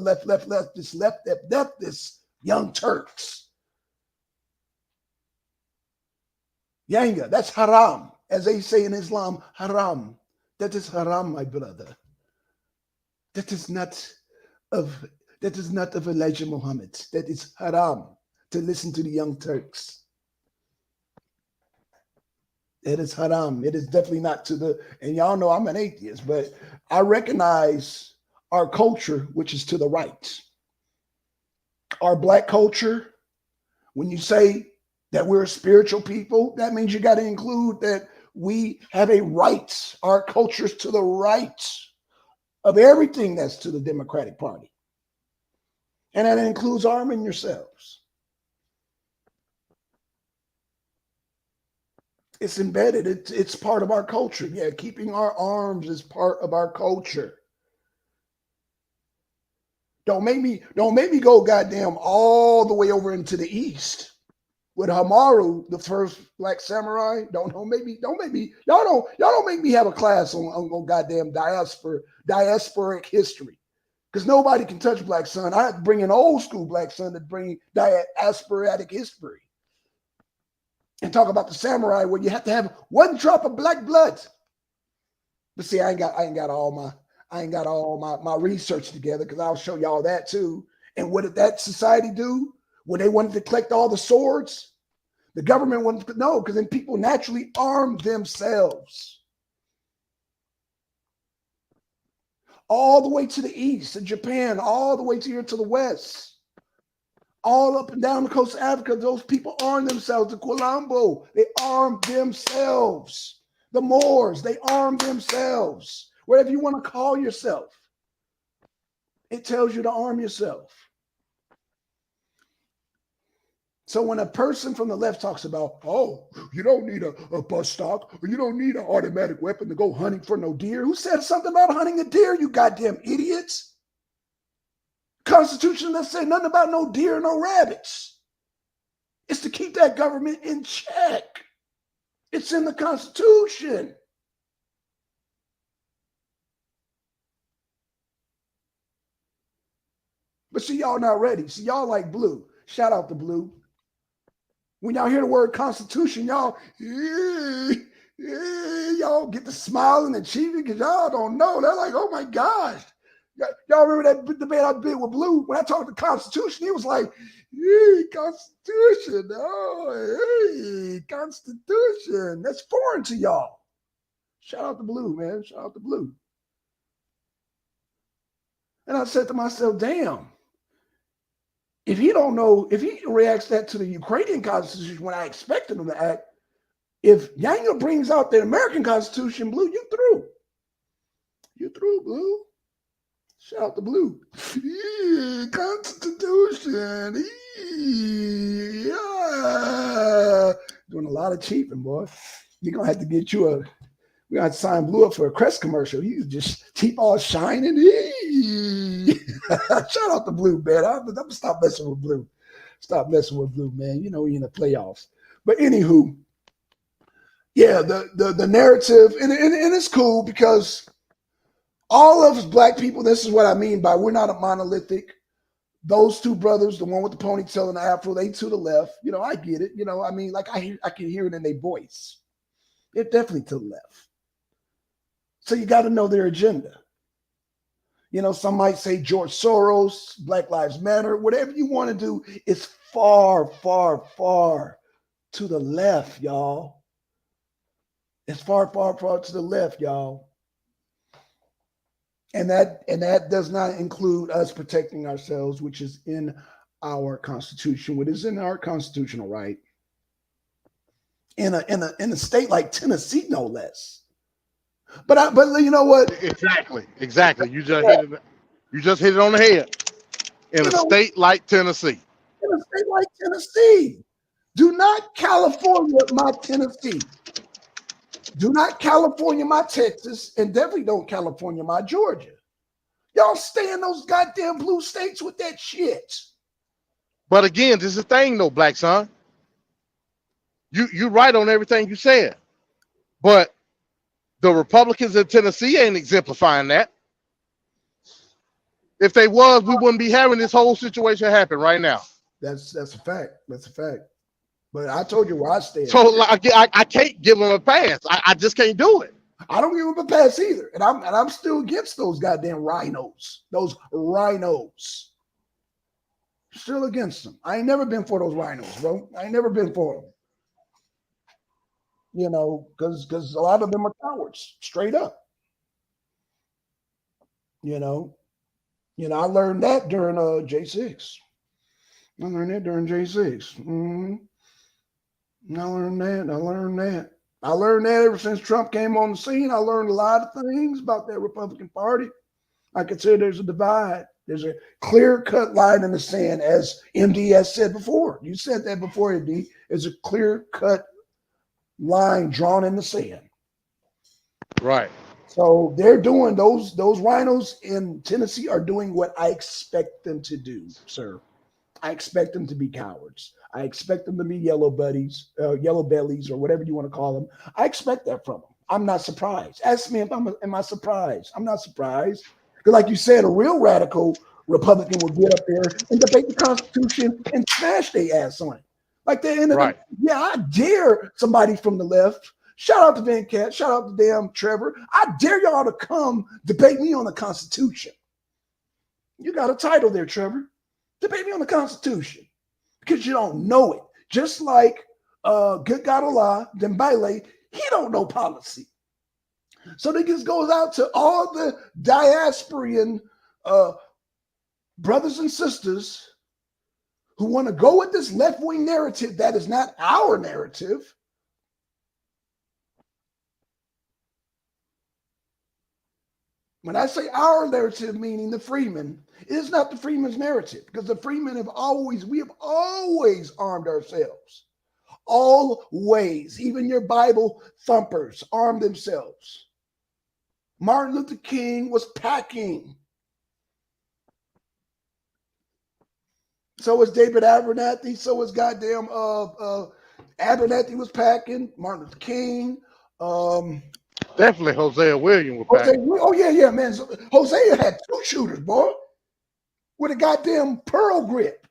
leftist young Turks. Yanga, that's haram. As they say in Islam, haram. That is haram, my brother. That is not of that is not of Elijah Muhammad. That is haram to listen to the Young Turks. It is haram. It is definitely not to the, and y'all know I'm an atheist, but I recognize our culture, which is to the right. Our black culture, when you say that we're a spiritual people, that means you got to include that we have a right. Our culture's to the right of everything that's to the Democratic Party. And that includes arming yourselves. It's embedded. It's part of our culture. Yeah, keeping our arms is part of our culture. Don't make me go goddamn all the way over into the east with Hamaru, the first black samurai. Don't make me y'all don't make me have a class on goddamn diasporic history. Because nobody can touch Blackson. I have to bring an old school Blackson to bring diasporic history. And talk about the samurai where you have to have one drop of black blood. But see, I ain't got all my research together, because I'll show y'all that too. And what did that society do when they wanted to collect all the swords? The government wanted to know, because then people naturally armed themselves. All the way to the east, in Japan, all the way to here to the west. All up and down the coast of Africa, those people armed themselves. The Colombo, they armed themselves. The Moors, they armed themselves. Whatever you want to call yourself, it tells you to arm yourself. So when a person from the left talks about, oh, you don't need a bus stop, or you don't need an automatic weapon to go hunting for no deer. Who said something about hunting a deer, you goddamn idiots? Constitution doesn't say nothing about no deer, no rabbits. It's to keep that government in check. It's in the Constitution. But see, y'all not ready. See, y'all like Blue. Shout out to Blue. When y'all hear the word Constitution, y'all get to smiling and cheating because y'all don't know. They're like, oh my gosh. Y'all remember that debate I did with Blue? When I talked the Constitution, he was like, hey, Constitution. Oh, hey, Constitution. That's foreign to y'all. Shout out to Blue, man. Shout out to Blue. And I said to myself, damn, if he don't know, if he reacts that to the Ukrainian Constitution when I expected him to act, if Yanga brings out the American Constitution, Blue, you through. You through, Blue. Shout out to Blue. Constitution. Doing a lot of cheaping, boy. You're going to have to get you we're going to have to sign Blue up for a Crest commercial. You just keep all shining. Shout out to Blue, man. I'm going to stop messing with Blue. Stop messing with Blue, man. You know, we're in the playoffs. But anywho, yeah, the narrative, and it's cool because all of us black people, this is what I mean by we're not a monolithic. Those two brothers, the one with the ponytail and the afro, they to the left. You know, I get it. You know, I mean, like I can hear it in their voice. They're definitely to the left. So you got to know their agenda. You know, some might say George Soros, Black Lives Matter, whatever you want to do is far, far, far to the left, y'all. It's far, far, far to the left, y'all. And that does not include us protecting ourselves, which is in our Constitution, which is in our constitutional right. In a state like Tennessee, no less. But you know what? Exactly. You just hit it on the head. In a state like Tennessee. In a state like Tennessee. Do not California my Tennessee. Do not California my Texas, and definitely don't California my Georgia. Y'all stay in those goddamn blue states with that shit. But again, this is the thing though, Black Son. You're right on everything you said. But the Republicans in Tennessee ain't exemplifying that. If they was, we wouldn't be having this whole situation happen right now. That's a fact. That's a fact. But I told you where I stand. So I can't give them a pass. I just can't do it. I don't give them a pass either. And I'm still against those goddamn rhinos. Those rhinos. Still against them. I ain't never been for those rhinos, bro. I ain't never been for them. You know, because a lot of them are cowards, straight up. You know. I learned that during J6. I learned that during J6. I learned that. I learned that ever since Trump came on the scene. I learned a lot of things about that Republican Party. I can say there's a divide. There's a clear-cut line in the sand, as MD has said before. You said that before, MD. There's a clear-cut line drawn in the sand. Right. So they're doing those rhinos in Tennessee are doing what I expect them to do, sir. I expect them to be cowards. I expect them to be yellow bellies, or whatever you want to call them. I expect that from them. I'm not surprised. Ask me if am I surprised? I'm not surprised. Because like you said, a real radical Republican will get up there and debate the Constitution and smash their ass on it. Like they're in Right. Yeah, I dare somebody from the left. Shout out to Van Cat. Shout out to damn Trevor. I dare y'all to come debate me on the Constitution. You got a title there, Trevor. Debate me on the Constitution because you don't know it. Just like good God Allah, Dembele, he don't know policy. So this goes out to all the diasporan brothers and sisters who want to go with this left-wing narrative that is not our narrative. When I say our narrative, meaning the Freeman, it is not the Freeman's narrative, because the Freemen we have always armed ourselves. Always. Even your Bible thumpers armed themselves. Martin Luther King was packing. So was David Abernathy. So was goddamn Abernathy was packing. Martin Luther King. Definitely Hosea Williams was packing. Oh yeah, man. So Hosea had 2 shooters, boy, with a goddamn pearl grip.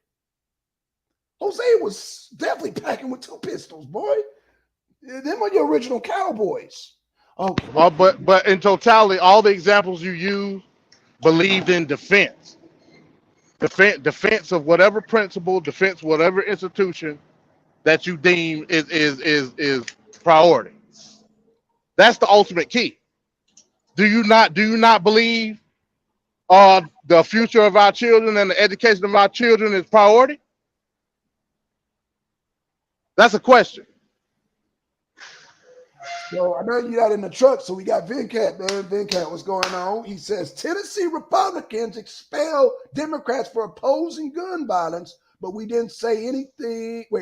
Hosea was definitely packing with 2 pistols, boy. Them are your original cowboys. Okay. Well, but in totality, all the examples you use believed in defense of whatever principle, defense whatever institution that you deem is priority. That's the ultimate key. Do you not believe the future of our children and the education of our children is priority? That's a question. So I know you're not in the truck, so we got Venkat, man. Venkat, what's going on? He says Tennessee Republicans expel Democrats for opposing gun violence, but we didn't say anything. We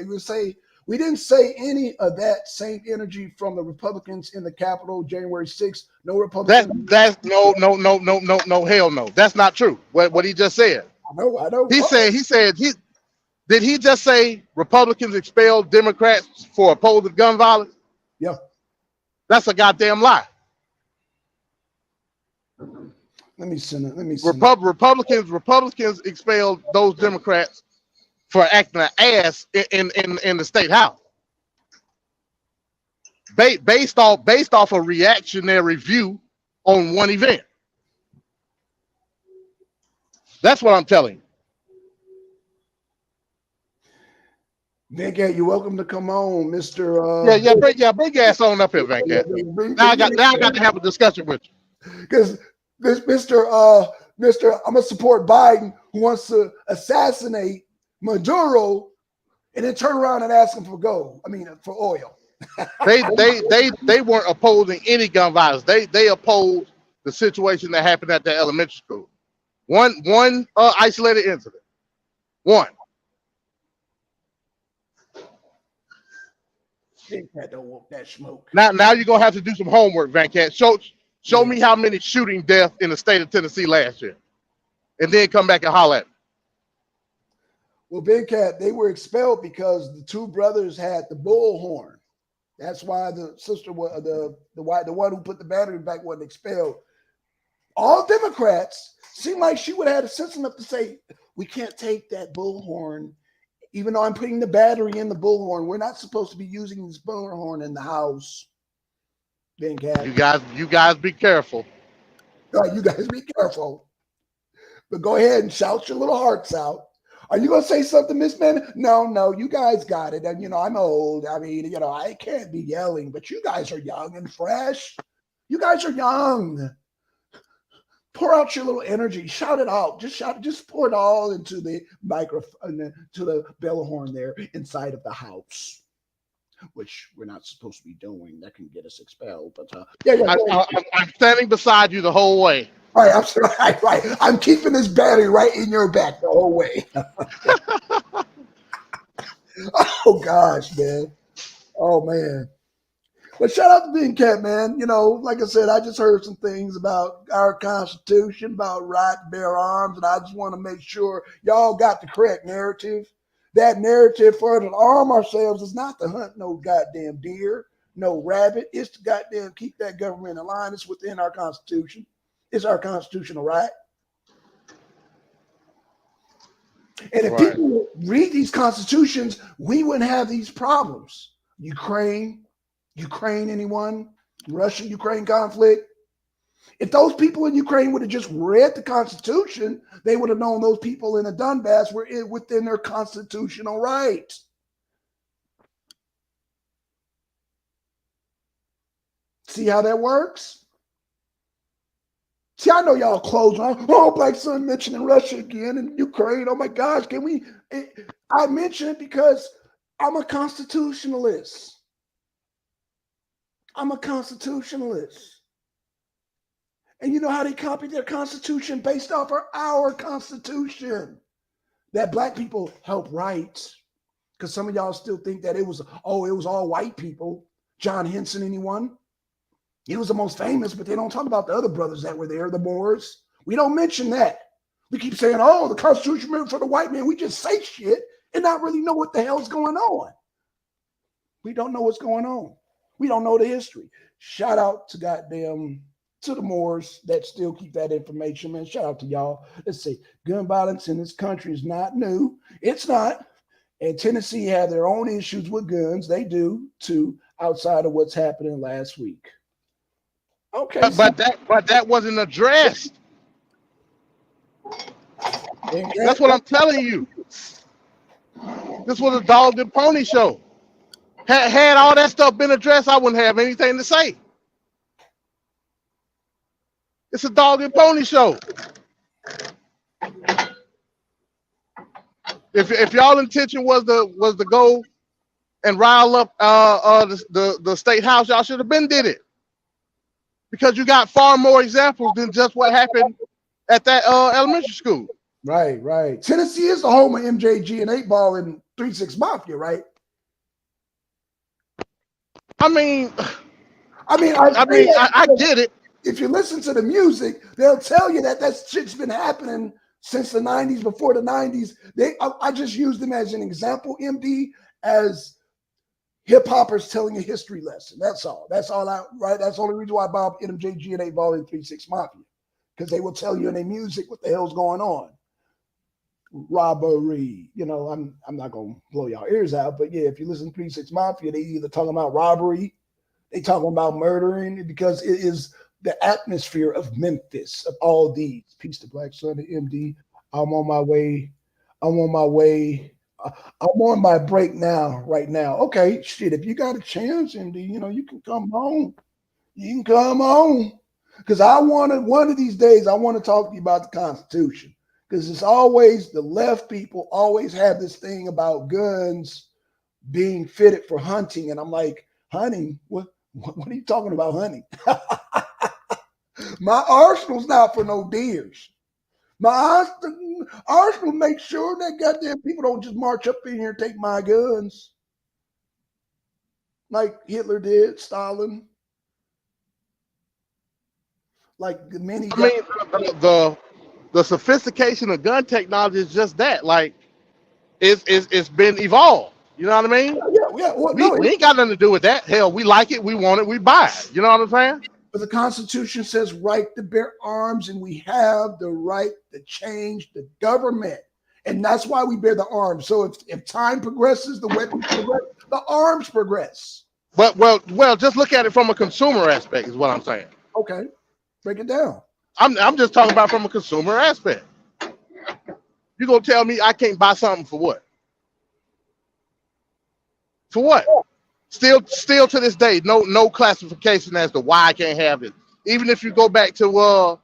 didn't say any of that same energy from the Republicans in the Capitol January 6th. No Republicans. That's no, hell no. That's not true. What he just said. I know. He said did he just say Republicans expelled Democrats for opposing gun violence? Yeah. That's a goddamn lie. Let me send it. Republicans expelled those Democrats for acting an ass in the state house. Based off a reactionary view on one event. That's what I'm telling you. Venkat, you're welcome to come on, Mr. Bring your ass on up here, Venkat. Now I got to have a discussion with you. Because this Mr. I'm gonna support Biden, who wants to assassinate Maduro and then turn around and ask him for for oil. They weren't opposing any gun violence. They opposed the situation that happened at the elementary school. One isolated incident. One. Venkat don't want that smoke. Now you're gonna have to do some homework, Venkat. Show me how many shooting deaths in the state of Tennessee last year, and then come back and holler at me. Well, Venkat, they were expelled because the 2 brothers had the bullhorn. That's why the sister, the one who put the battery back, wasn't expelled. All Democrats seem like she would have had a sense enough to say, we can't take that bullhorn. Even though I'm putting the battery in the bullhorn, we're not supposed to be using this bullhorn in the house. Then, Cat. You guys be careful. All right, you guys be careful. But go ahead and shout your little hearts out. Are you gonna say something, Miss Man? No, no, you guys got it. And I'm old. I mean, I can't be yelling, but you guys are young and fresh. You guys are young. Pour out your little energy. Shout it out. Just shout. Just pour it all into the microphone, to the bell horn there inside of the house, which we're not supposed to be doing. That can get us expelled. But yeah. I'm standing beside you the whole way. Right, right. I'm keeping this battery right in your back the whole way. Oh gosh, man. Oh man. But shout out to Being Cat, man. Like I said, I just heard some things about our Constitution, about right to bear arms, and I just want to make sure y'all got the correct narrative. That narrative for us to arm ourselves is not to hunt no goddamn deer, no rabbit. It's to goddamn keep that government in line. It's within our Constitution. It's our constitutional right. And if people read these constitutions, we wouldn't have these problems. Ukraine, anyone? Russia-Ukraine conflict. If those people in Ukraine would have just read the Constitution, they would have known those people in the Donbass were within their constitutional right. See how that works? See, I know y'all close on, Blackson mentioning Russia again and Ukraine. Oh my gosh, can we? I mention it because I'm a constitutionalist. I'm a constitutionalist. And you know how they copied their constitution based off of our constitution that black people helped write. Because some of y'all still think that it was all white people. John Henson, anyone? He was the most famous, but they don't talk about the other brothers that were there, the Moors. We don't mention that. We keep saying, the Constitution meant for the white man. We just say shit and not really know what the hell's going on. We don't know what's going on. We don't know the history. Shout out to to the Moors that still keep that information, man. Shout out to y'all. Let's see. Gun violence in this country is not new. It's not. And Tennessee have their own issues with guns. They do, too, outside of what's happening last week. Okay, but that wasn't addressed. That's what I'm telling you. This was a dog and pony show. Had all that stuff been addressed, I wouldn't have anything to say. It's a dog and pony show. If y'all intention was to go and rile up the state house, y'all should have been did it. Because you got far more examples than just what happened at that elementary school. Right. Tennessee is the home of MJG and 8 Ball and 3-6 Mafia, right? I mean, I get it. If you listen to the music, they'll tell you that shit's been happening since the 90s, before the 90s. I just used them as an example, MD, as hip hoppers telling a history lesson. That's all. That's the only reason why I bought MJG and 8 Ball and 3-6 Mafia. Because they will tell you in their music what the hell's going on. Robbery. I'm not gonna blow y'all ears out, but yeah, if you listen to 3-6 Mafia, they either talking about robbery, they talking about murdering, because it is the atmosphere of Memphis, of all these. Peace to Blackson and MD. I'm on my way. I'm on my break right now. Okay, shit, if you got a chance, MD, you can come home. You can come home. Because one of these days, I want to talk to you about the Constitution. Because it's always, the left people always have this thing about guns being fitted for hunting. And I'm like, hunting? What are you talking about hunting? My arsenal's not for no deers. My arsenal makes sure that goddamn people don't just march up in here and take my guns. Like Hitler did, Stalin. Like the many. I mean, the sophistication of gun technology is just that. Like, it's been evolved. You know what I mean? Yeah. Well, we ain't got nothing to do with that. Hell, we like it, we want it, we buy it. You know what I'm saying? But the Constitution says right to bear arms, and we have the right to change the government. And that's why we bear the arms. So if time progresses, the weapons progress, the arms progress. But well, just look at it from a consumer aspect, is what I'm saying. Okay, break it down. I'm just talking about from a consumer aspect. You gonna tell me I can't buy something for what? For what? Still to this day, no classification as to why I can't have it. Even if you go back to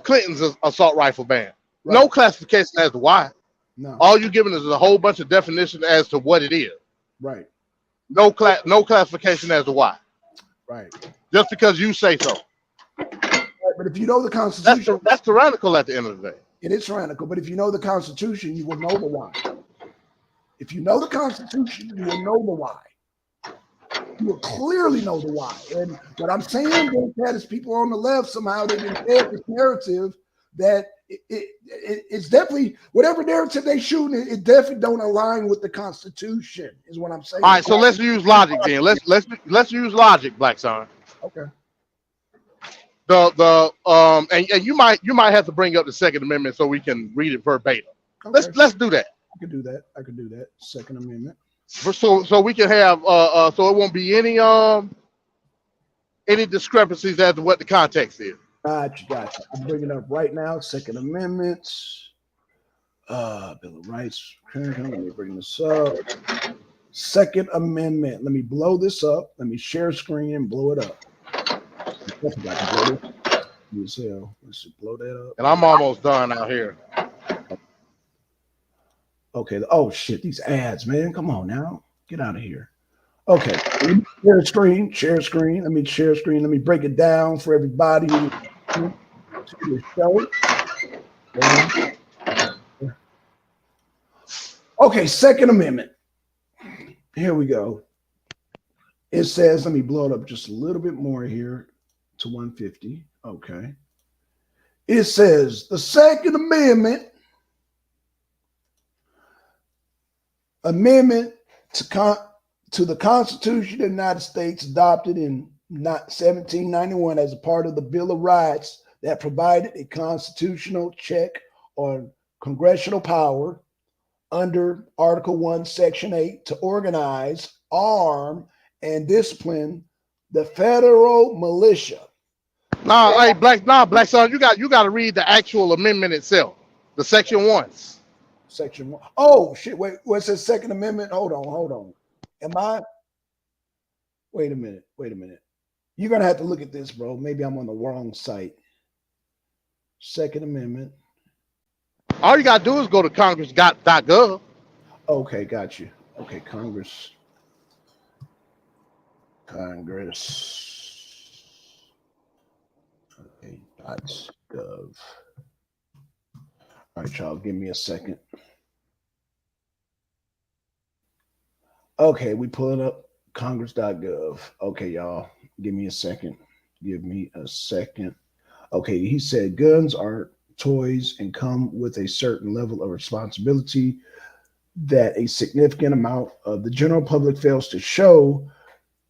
Clinton's assault rifle ban, Right. no classification as to why. No. All you giving is a whole bunch of definition as to what it is. Right. No classification as to why. Right. Just because you say so. Right. But if you know the Constitution, That's tyrannical at the end of the day. it is tyrannical. But if you know the Constitution, you will know the why. If you know the Constitution, you will know the why. You will clearly know the why. And what I'm saying, that is people on the left somehow they've been fed this narrative that it's definitely whatever narrative they shoot, it definitely don't align with the Constitution, is what I'm saying. All right, so let's use logic then. Let's use logic, Blackson. Okay. And you might have to bring up the Second Amendment so we can read it verbatim. Okay. Let's do that. I could do that. I could do that. Second Amendment. So we can have so it won't be any discrepancies as to what the context is. Gotcha. I'm bringing it up right now. Second Amendment. Bill of Rights. Let me bring this up. Second Amendment. Let me blow this up. Let me share screen and blow it up. Let's blow that up. And I'm almost done out here. Okay. Oh shit, these ads, man. Come on now. Get out of here. Okay. Share screen. Let me share screen. Let me break it down for everybody. Okay, Second Amendment. Here we go. It says, let me blow it up just a little bit more here to 150. Okay. It says the Second Amendment to the Constitution of the United States adopted in 1791 as a part of the Bill of Rights that provided a constitutional check on congressional power under Article 1, Section 8 to organize, arm, and discipline the federal militia. Blackson, you got to read the actual amendment itself, the Section 1. Section 1. Oh shit! Wait, what says Second Amendment? Hold on. Am I? Wait a minute. You're gonna have to look at this, bro. Maybe I'm on the wrong site. Second Amendment. All you gotta do is go to congress.gov. Okay, got you. Okay, Congress. Okay, .gov. All right, y'all, give me a second. Okay, we pulling up congress.gov. Okay, y'all, give me a second. Okay, he said guns are toys and come with a certain level of responsibility that a significant amount of the general public fails to show.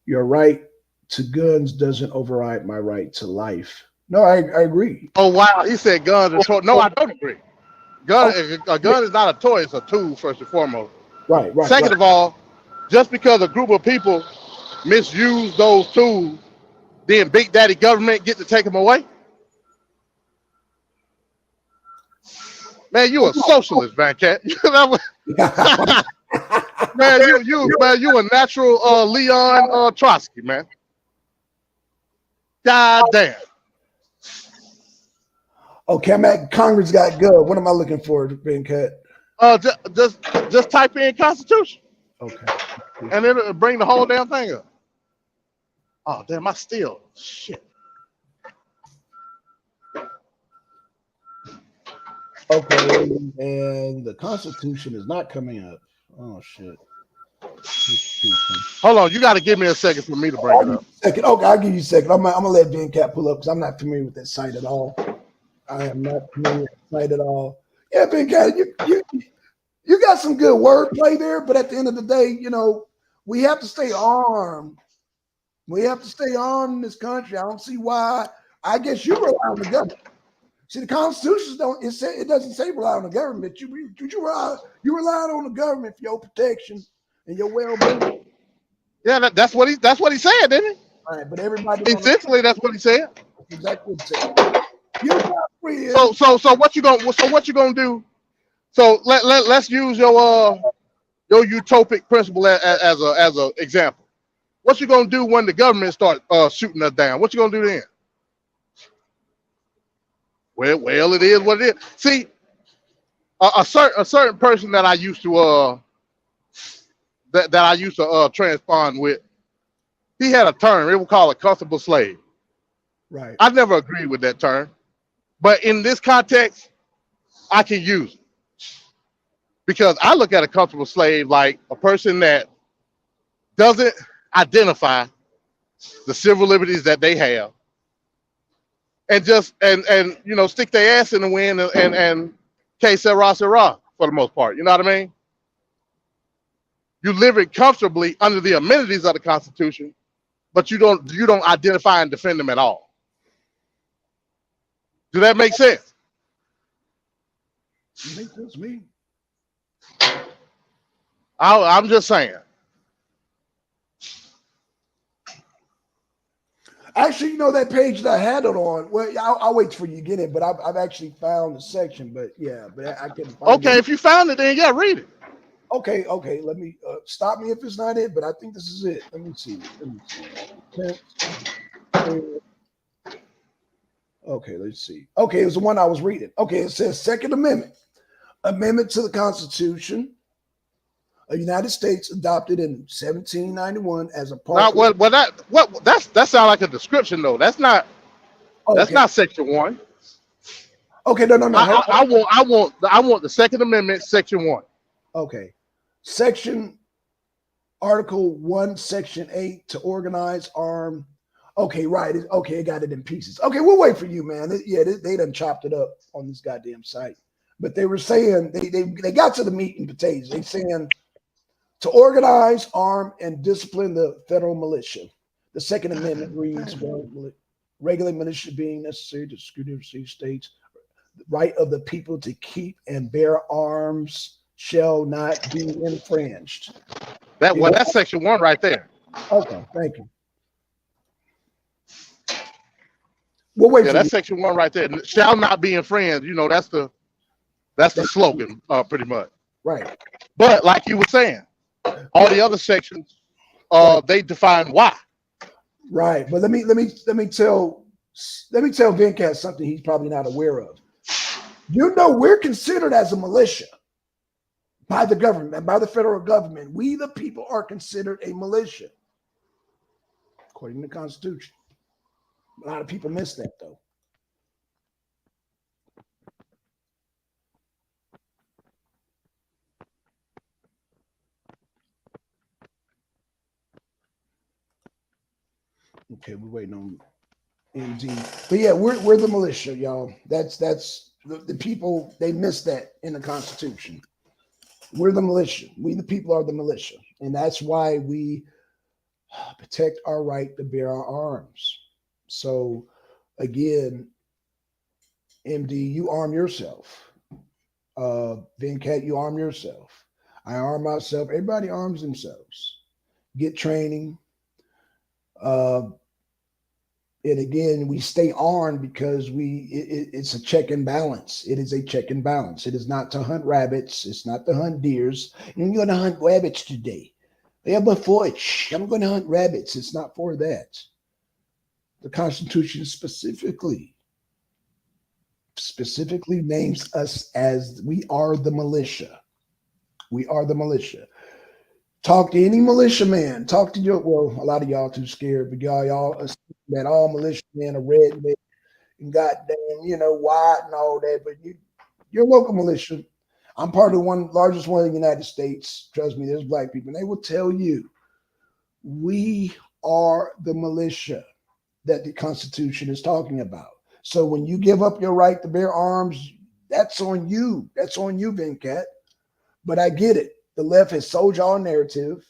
Your right to guns doesn't override my right to life. No, I agree. Oh, wow. He said guns are toys. No, I don't agree. A gun is not a toy. It's a tool, first and foremost. Right. Second of all, just because a group of people misuse those tools, then Big Daddy government get to take them away? Man, you a socialist, man, cat. Man, you a natural Leon Trotsky, man. God damn. Okay, I'm at Congress.gov. What am I looking for, Ben Cat? Just type in Constitution. Okay. And it'll bring the whole damn thing up. Oh, damn, I still shit. Okay, and the Constitution is not coming up. Oh shit. Hold on, you got to give me a second for me to bring it up. Second, okay, I'll give you a second. I'm gonna let Ben Cat pull up because I'm not familiar with that site at all. I am not familiar with that site at all. Yeah, Ben Cat, you got some good wordplay there, but at the end of the day, you know, we have to stay armed. We have to stay armed in this country. I don't see why. I guess you rely on the government. See, the Constitution it doesn't say rely on the government. You rely on the government for your protection and your well-being. Yeah, that's what he said, didn't Right, but everybody he? don't know Essentially, that's what he said. exactly what it said. You're not So friends. what you gonna do? So let's use your utopic principle as a example. What you gonna do when the government start shooting us down? What you gonna do then? Well, it is what it is. See, a certain person that I used to that I used to transpond with, he had a term. It was called a comfortable slave. Right. I never agreed with that term, but in this context, I can use it because I look at a comfortable slave like a person that doesn't identify the civil liberties that they have, and just and stick their ass in the wind and que sera for the most part. You know what I mean? You live it comfortably under the amenities of the Constitution, but you don't identify and defend them at all. Do that make sense? You make sense to me. I'm just saying. Actually, that page that I had it on. Well, I'll wait for you to get it, but I've actually found the section. But yeah, but I couldn't find Okay, it. if you found it, then yeah, read it. Okay. Let me stop me if it's not it, but I think this is it. Let me see. Okay, let's see. Okay, it was the one I was reading. Okay, it says Second Amendment. Amendment to the Constitution of the United States adopted in 1791 as a part Now, of. that sounds like a description though. That's Okay. not section one. Okay, no. I want the Second Amendment, section one. Okay. Section Article 1, Section 8 to organize, arm. Okay, right. Okay, I got it in pieces. Okay, we'll wait for you, man. They done chopped it up on this goddamn site. But they were saying they got to the meat and potatoes. They saying to organize, arm, and discipline the federal militia. The Second Amendment reads, regular militia being necessary to security of states, the right of the people to keep and bear arms shall not be infringed. That's section one right there. Okay, thank you. We'll wait Yeah, for you. that's section one right there. Shall not be infringed. That's the slogan, pretty much. Right, But like you were saying, all the other sections, right, they define why. right. But let me tell Venkat something he's probably not aware of. We're considered as a militia by the government, by the federal government. We, the people, are considered a militia, according to the Constitution. A lot of people miss that, though. Okay, we're waiting on MD. But yeah, we're the militia, y'all. That's the people. They miss that in the Constitution. We're the militia. We, the people, are the militia, and that's why we protect our right to bear our arms. So, again, MD, you arm yourself. Venkat, you arm yourself. I arm myself. Everybody arms themselves. Get training. And again, we stay armed because it's a check and balance. It is a check and balance. It is not to hunt rabbits. It's not to hunt deers. You're going to hunt rabbits today. Yeah, but I'm going to hunt rabbits. It's not for that. The Constitution specifically names us as we are the militia. We are the militia. Talk to any militiaman. Talk to a lot of y'all too scared, but y'all assume that all militiamen are redneck and goddamn, white and all that. But you're a local militia. I'm part of the largest one in the United States. Trust me, there's black people, and they will tell you we are the militia that the Constitution is talking about. So when you give up your right to bear arms, that's on you. That's on you, Venkat. But I get it. The left has sold y'all a narrative,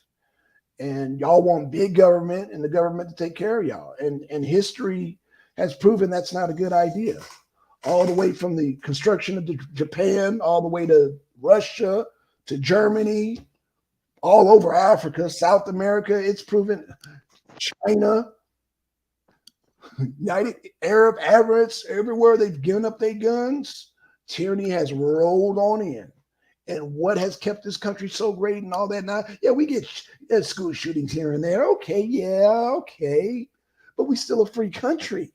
and y'all want big government and the government to take care of y'all. And history has proven that's not a good idea. All the way from the construction of Japan, all the way to Russia, to Germany, all over Africa, South America. It's proven China, United Arab Emirates, everywhere they've given up their guns. Tyranny has rolled on in. And what has kept this country so great and all that now? Yeah, we get school shootings here and there. Okay, yeah, okay. But we still a free country.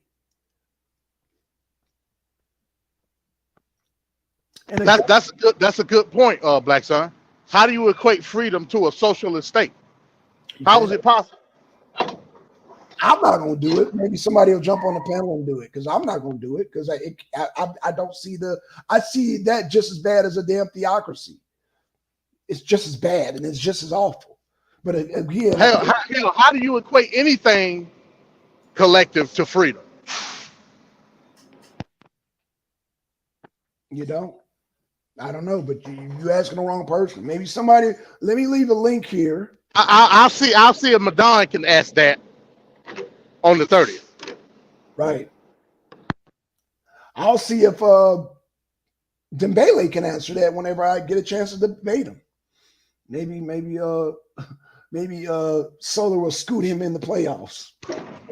And That's a good point, Blackson. How do you equate freedom to a socialist state? How is it possible? I'm not going to do it. Maybe somebody will jump on the panel and do it because I'm not going to do it because I don't see I see that just as bad as a damn theocracy. It's just as bad and it's just as awful. But again, how do you equate anything collective to freedom? You don't. I don't know, but you asking the wrong person. Maybe somebody. Let me leave a link here. I'll see if Madonna can ask that on the 30th. Right. I'll see if Dembele can answer that whenever I get a chance to debate him. Maybe Solar will scoot him in the playoffs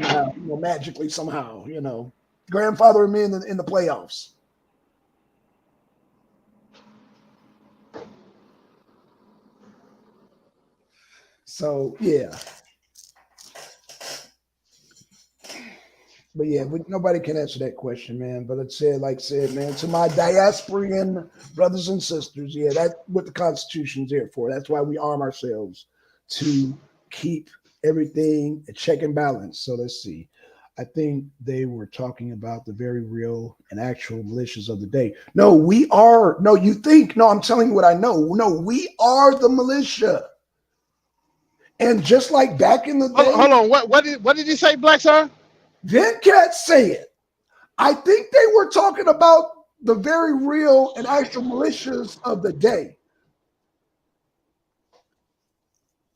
somehow, magically somehow. Grandfather him in the playoffs. So yeah. But yeah, nobody can answer that question, man. But like I said, man, to my diasporan brothers and sisters, yeah, that's what the Constitution's here for. That's why we arm ourselves to keep everything a check and balance. So let's see. I think they were talking about the very real and actual militias of the day. No, we are. No, you think. No, I'm telling you what I know. No, we are the militia. And just like back in the day. Hold on. What did you say, Blackson? Venkat said, I think they were talking about the very real and actual militias of the day.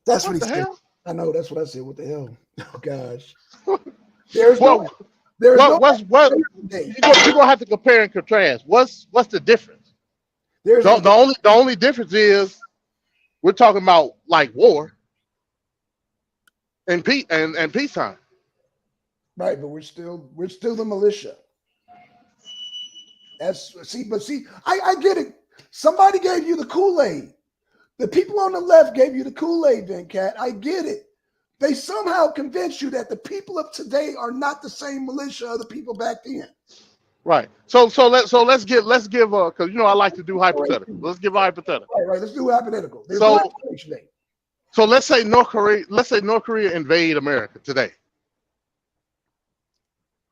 That's what he said. Hell? I know, that's what I said. What the hell? Oh gosh. You're gonna have to compare and contrast. What's the difference? The only difference is we're talking about like war and peacetime. Right, but we're still the militia. I get it. Somebody gave you the Kool-Aid. The people on the left gave you the Kool-Aid, Venkat. I get it. They somehow convinced you that the people of today are not the same militia of the people back then. Right. So let's give because I like to do hypothetical. Let's give a hypothetical. Right. Let's do a hypothetical. So let's say North Korea invade America today.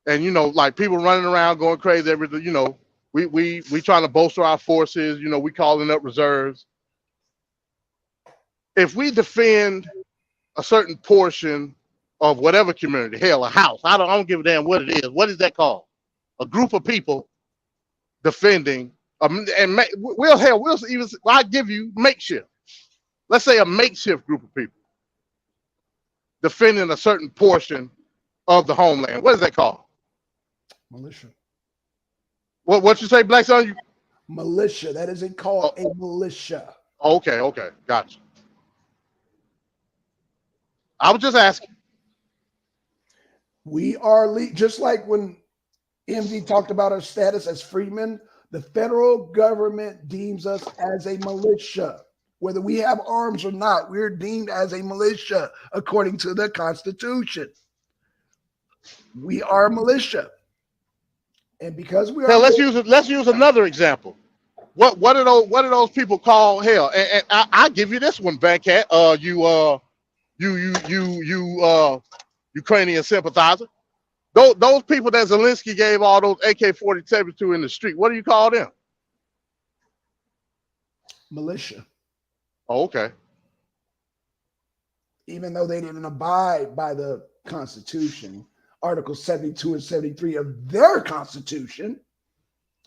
And like people running around going crazy, everything. We trying to bolster our forces. We calling up reserves. If we defend a certain portion of whatever community, hell, a house, I don't give a damn what it is. What is that called? A group of people defending, I'll give you makeshift. Let's say a makeshift group of people defending a certain portion of the homeland. What is that called? Militia. What you say, Blackson? Militia. That isn't called a militia. Okay, gotcha. I was just asking. We are just like when MD talked about our status as freemen, the federal government deems us as a militia. Whether we have arms or not, we're deemed as a militia according to the Constitution. We are a militia. And because we are, now let's use another example. What are those people called? Hell, and I give you this one, Venkat. You Ukrainian sympathizer. Those people that Zelensky gave all those AK-47s to in the street. What do you call them? Militia. Oh, okay. Even though they didn't abide by the Constitution, Article 72 and 73 of their Constitution,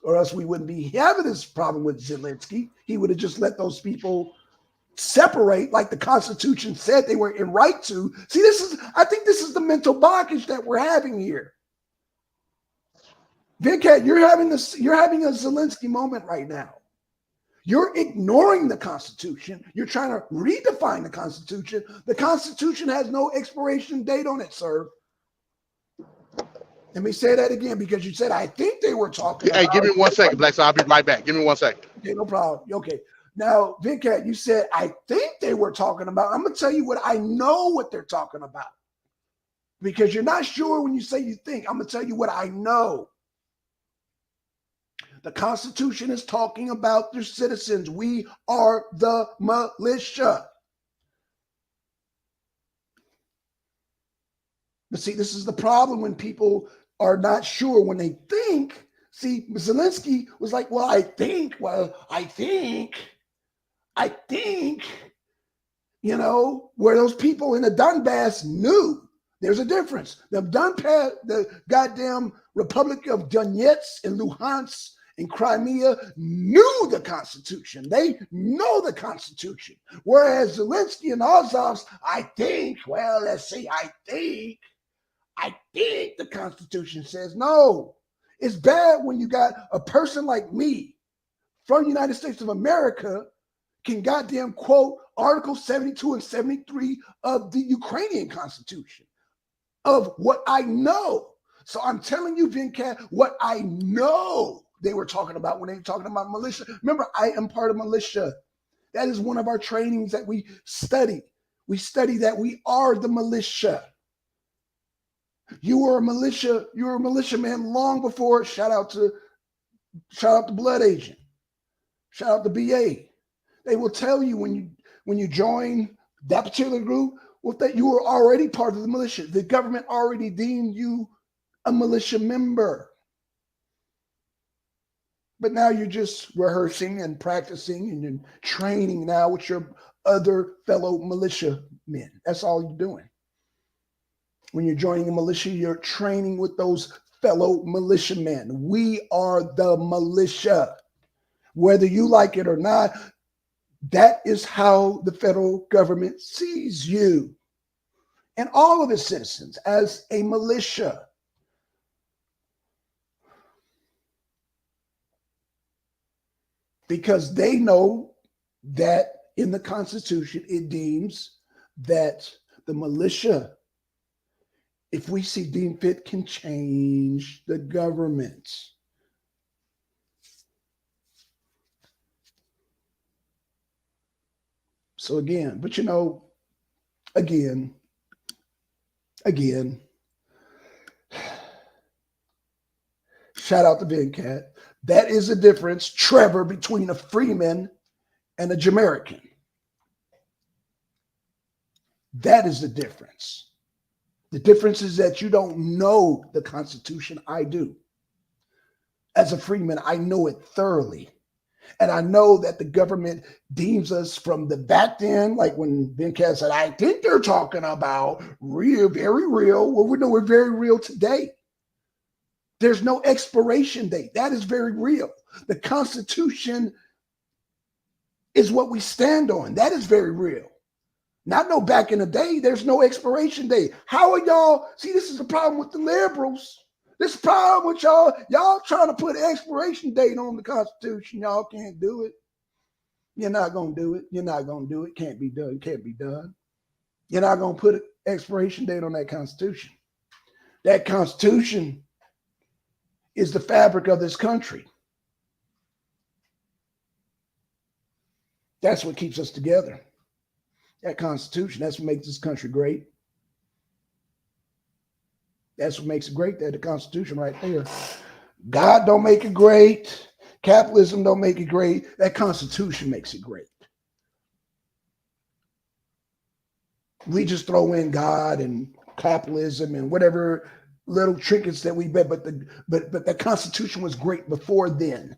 or else we wouldn't be having this problem with Zelensky. He would have just let those people separate like the Constitution said they were in right to. See, I think this is the mental blockage that we're having here. Venkat, you're having a Zelensky moment right now. You're ignoring the Constitution. You're trying to redefine the Constitution. The Constitution has no expiration date on it, sir. Let me say that again, because you said, I think they were talking Hey, about. give me 1 second, Blackson. I'll be right back. Give me 1 second. Okay, no problem. Okay. Now, Vincat, you said, I think they were talking about. I'm going to tell you what I know what they're talking about. Because you're not sure when you say you think. I'm going to tell you what I know. The Constitution is talking about their citizens. We are the militia. But see, this is the problem when people are not sure when they think. See, Zelensky was like, well, I think, you know, where those people in the Donbass knew. There's a difference. The goddamn Republic of Donetsk and Luhansk and Crimea knew the Constitution. They know the Constitution. Whereas Zelensky and Azov's, I think the Constitution says no. It's bad when you got a person like me from the United States of America can goddamn quote Article 72 and 73 of the Ukrainian Constitution of what I know. So I'm telling you, Vincat, what I know they were talking about when they were talking about militia. Remember, I am part of militia. That is one of our trainings that we study. We study that we are the militia. You were a militia man long before. Shout out to Blood Agent. Shout out to BA. They will tell you when you join that particular group, well, that you were already part of the militia. The government already deemed you a militia member. But now you're just rehearsing and practicing and you're training now with your other fellow militia men. That's all you're doing. When you're joining a militia, you're training with those fellow militiamen. We are the militia. Whether you like it or not, that is how the federal government sees you and all of its citizens as a militia. Because they know that in the Constitution, it deems that the militia, if we see deemed fit, can change the government. So again, but you know, again, shout out to Vincat. That is the difference, Trevor, between a freeman and a Jamaican. That is the difference. The difference is that you don't know the Constitution. I do. As a freeman, I know it thoroughly. And I know that the government deems us from the back then, like when Vincat said, I think they're talking about real, very real. Well, we know we're very real today. There's no expiration date. That is very real. The Constitution is what we stand on. That is very real. Not no back in the day. There's no expiration date. How are y'all? See, this is the problem with the liberals. This problem with y'all. Y'all trying to put an expiration date on the Constitution. Y'all can't do it. You're not going to do it. You're not going to do it. Can't be done. Can't be done. You're not going to put an expiration date on that Constitution. That Constitution is the fabric of this country. That's what keeps us together. That Constitution, that's what makes this country great. That's what makes it great, that the Constitution right there. God don't make it great. Capitalism don't make it great. That Constitution makes it great. We just throw in God and capitalism and whatever little trinkets that we bet, but the Constitution was great before then.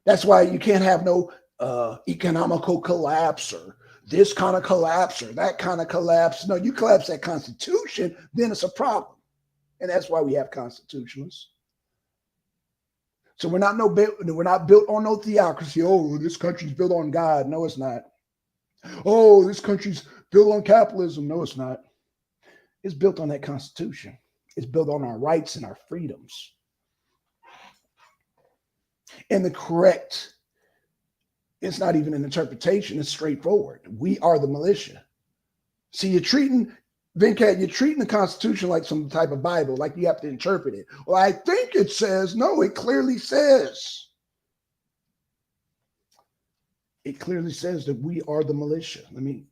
That's why you can't have no economical collapse or this kind of collapse or that kind of collapse. No, you collapse that Constitution, then it's a problem. And that's why we have constitutionalists. So we're not built on no theocracy. Oh, this country's built on God. No, it's not. Oh, this country's built on capitalism. No, it's not. It's built on that Constitution. It's built on our rights and our freedoms. And the correct It's not even an interpretation. It's straightforward. We are the militia. See, you're treating Venkat, you're treating the Constitution like some type of Bible, like you have to interpret it. Well, I think it says, no, it clearly says. It clearly says that we are the militia. Let me,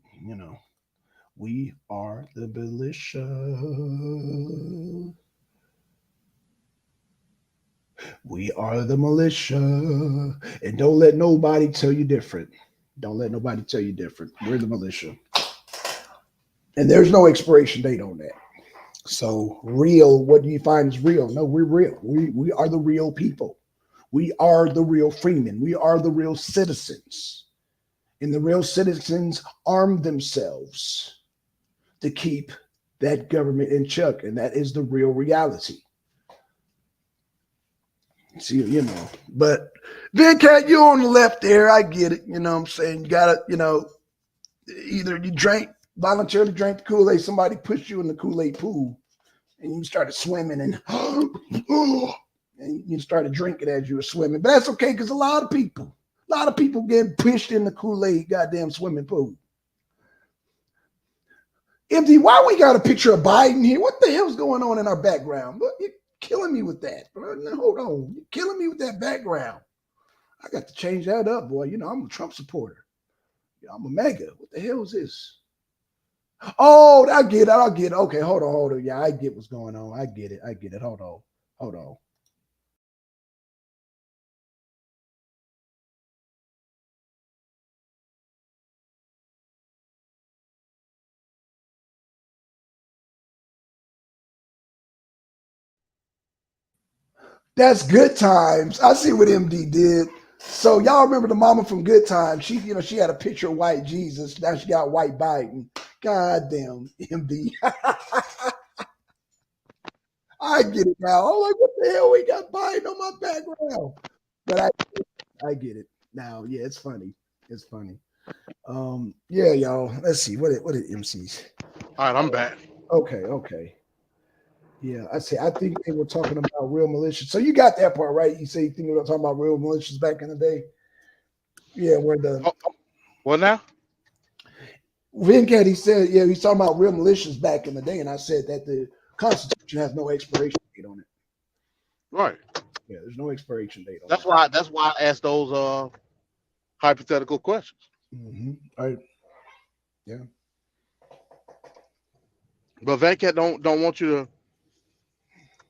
we are the militia. We are the militia. And don't let nobody tell you different. Don't let nobody tell you different. We're the militia. And there's no expiration date on that. So real, what do you find is real? No, we're real. We are the real people. We are the real freemen. We are the real citizens. And the real citizens arm themselves to keep that government in check. And that is the real reality. See, but Venkat, you're on the left there. I get it. You know what I'm saying? You got to, either you voluntarily drank the Kool-Aid, somebody pushed you in the Kool-Aid pool and you started swimming and you started drinking as you were swimming. But that's okay, because a lot of people get pushed in the Kool-Aid goddamn swimming pool. MD, why we got a picture of Biden here? What the hell's going on in our background? But you're killing me with that. Hold on. You're killing me with that background. I got to change that up, boy. I'm a Trump supporter. I'm a MAGA. What the hell is this? Oh, I get it. Okay, hold on. Yeah, I get what's going on. I get it. Hold on. That's Good Times. I see what MD did. So y'all remember the mama from Good Times? She had a picture of white Jesus. Now she got white Biden. God damn, MD. I get it now. I'm like, what the hell? We got Biden on my background. But I get it now. Yeah, it's funny. It's funny. Yeah, y'all. Let's see. What did MCs? All right, I'm back. Okay. Yeah, I think they were talking about real militias. So you got that part right. You say you think they were talking about real militias back in the day. Yeah, where the what now? Venkat, he said, yeah, he's talking about real militias back in the day, and I said that the Constitution has no expiration date on it. Right. Yeah, there's no expiration date on That's it. That's why I asked those hypothetical questions. Mm-hmm. All right. Yeah. But Venkat don't want you to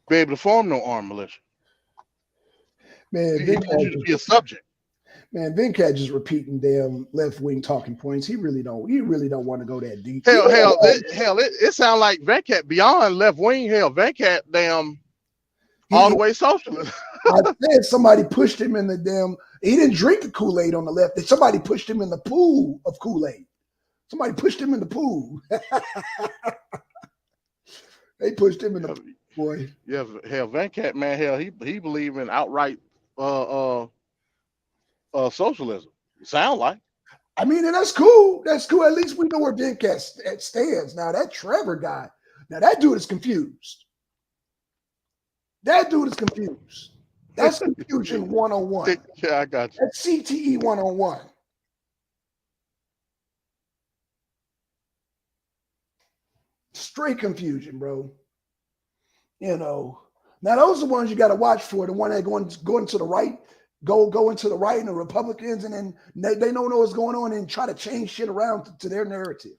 be able to form no armed militia. Man, He wants you to be a subject. Man, Venkat just repeating damn left-wing talking points. He really don't want to go that deep. Hell, it sounds like Venkat beyond left wing. Hell, Venkat all the way socialist. I said somebody pushed him in the damn. He didn't drink the Kool-Aid on the left. Somebody pushed him in the pool of Kool-Aid. Somebody pushed him in the pool. They pushed him in the pool, boy. Yeah, hell, Venkat, man, hell, he believe in outright socialism. Sound like. I mean, and that's cool. That's cool. At least we know where Venkat stands. Now that Trevor guy, that dude is confused. That's confusion 101. Yeah, I got you. That's CTE 101. Straight confusion, bro. Now those are the ones you got to watch for. The one that go into the right, go into the right, and the Republicans, and then they don't know what's going on and try to change shit around to their narrative.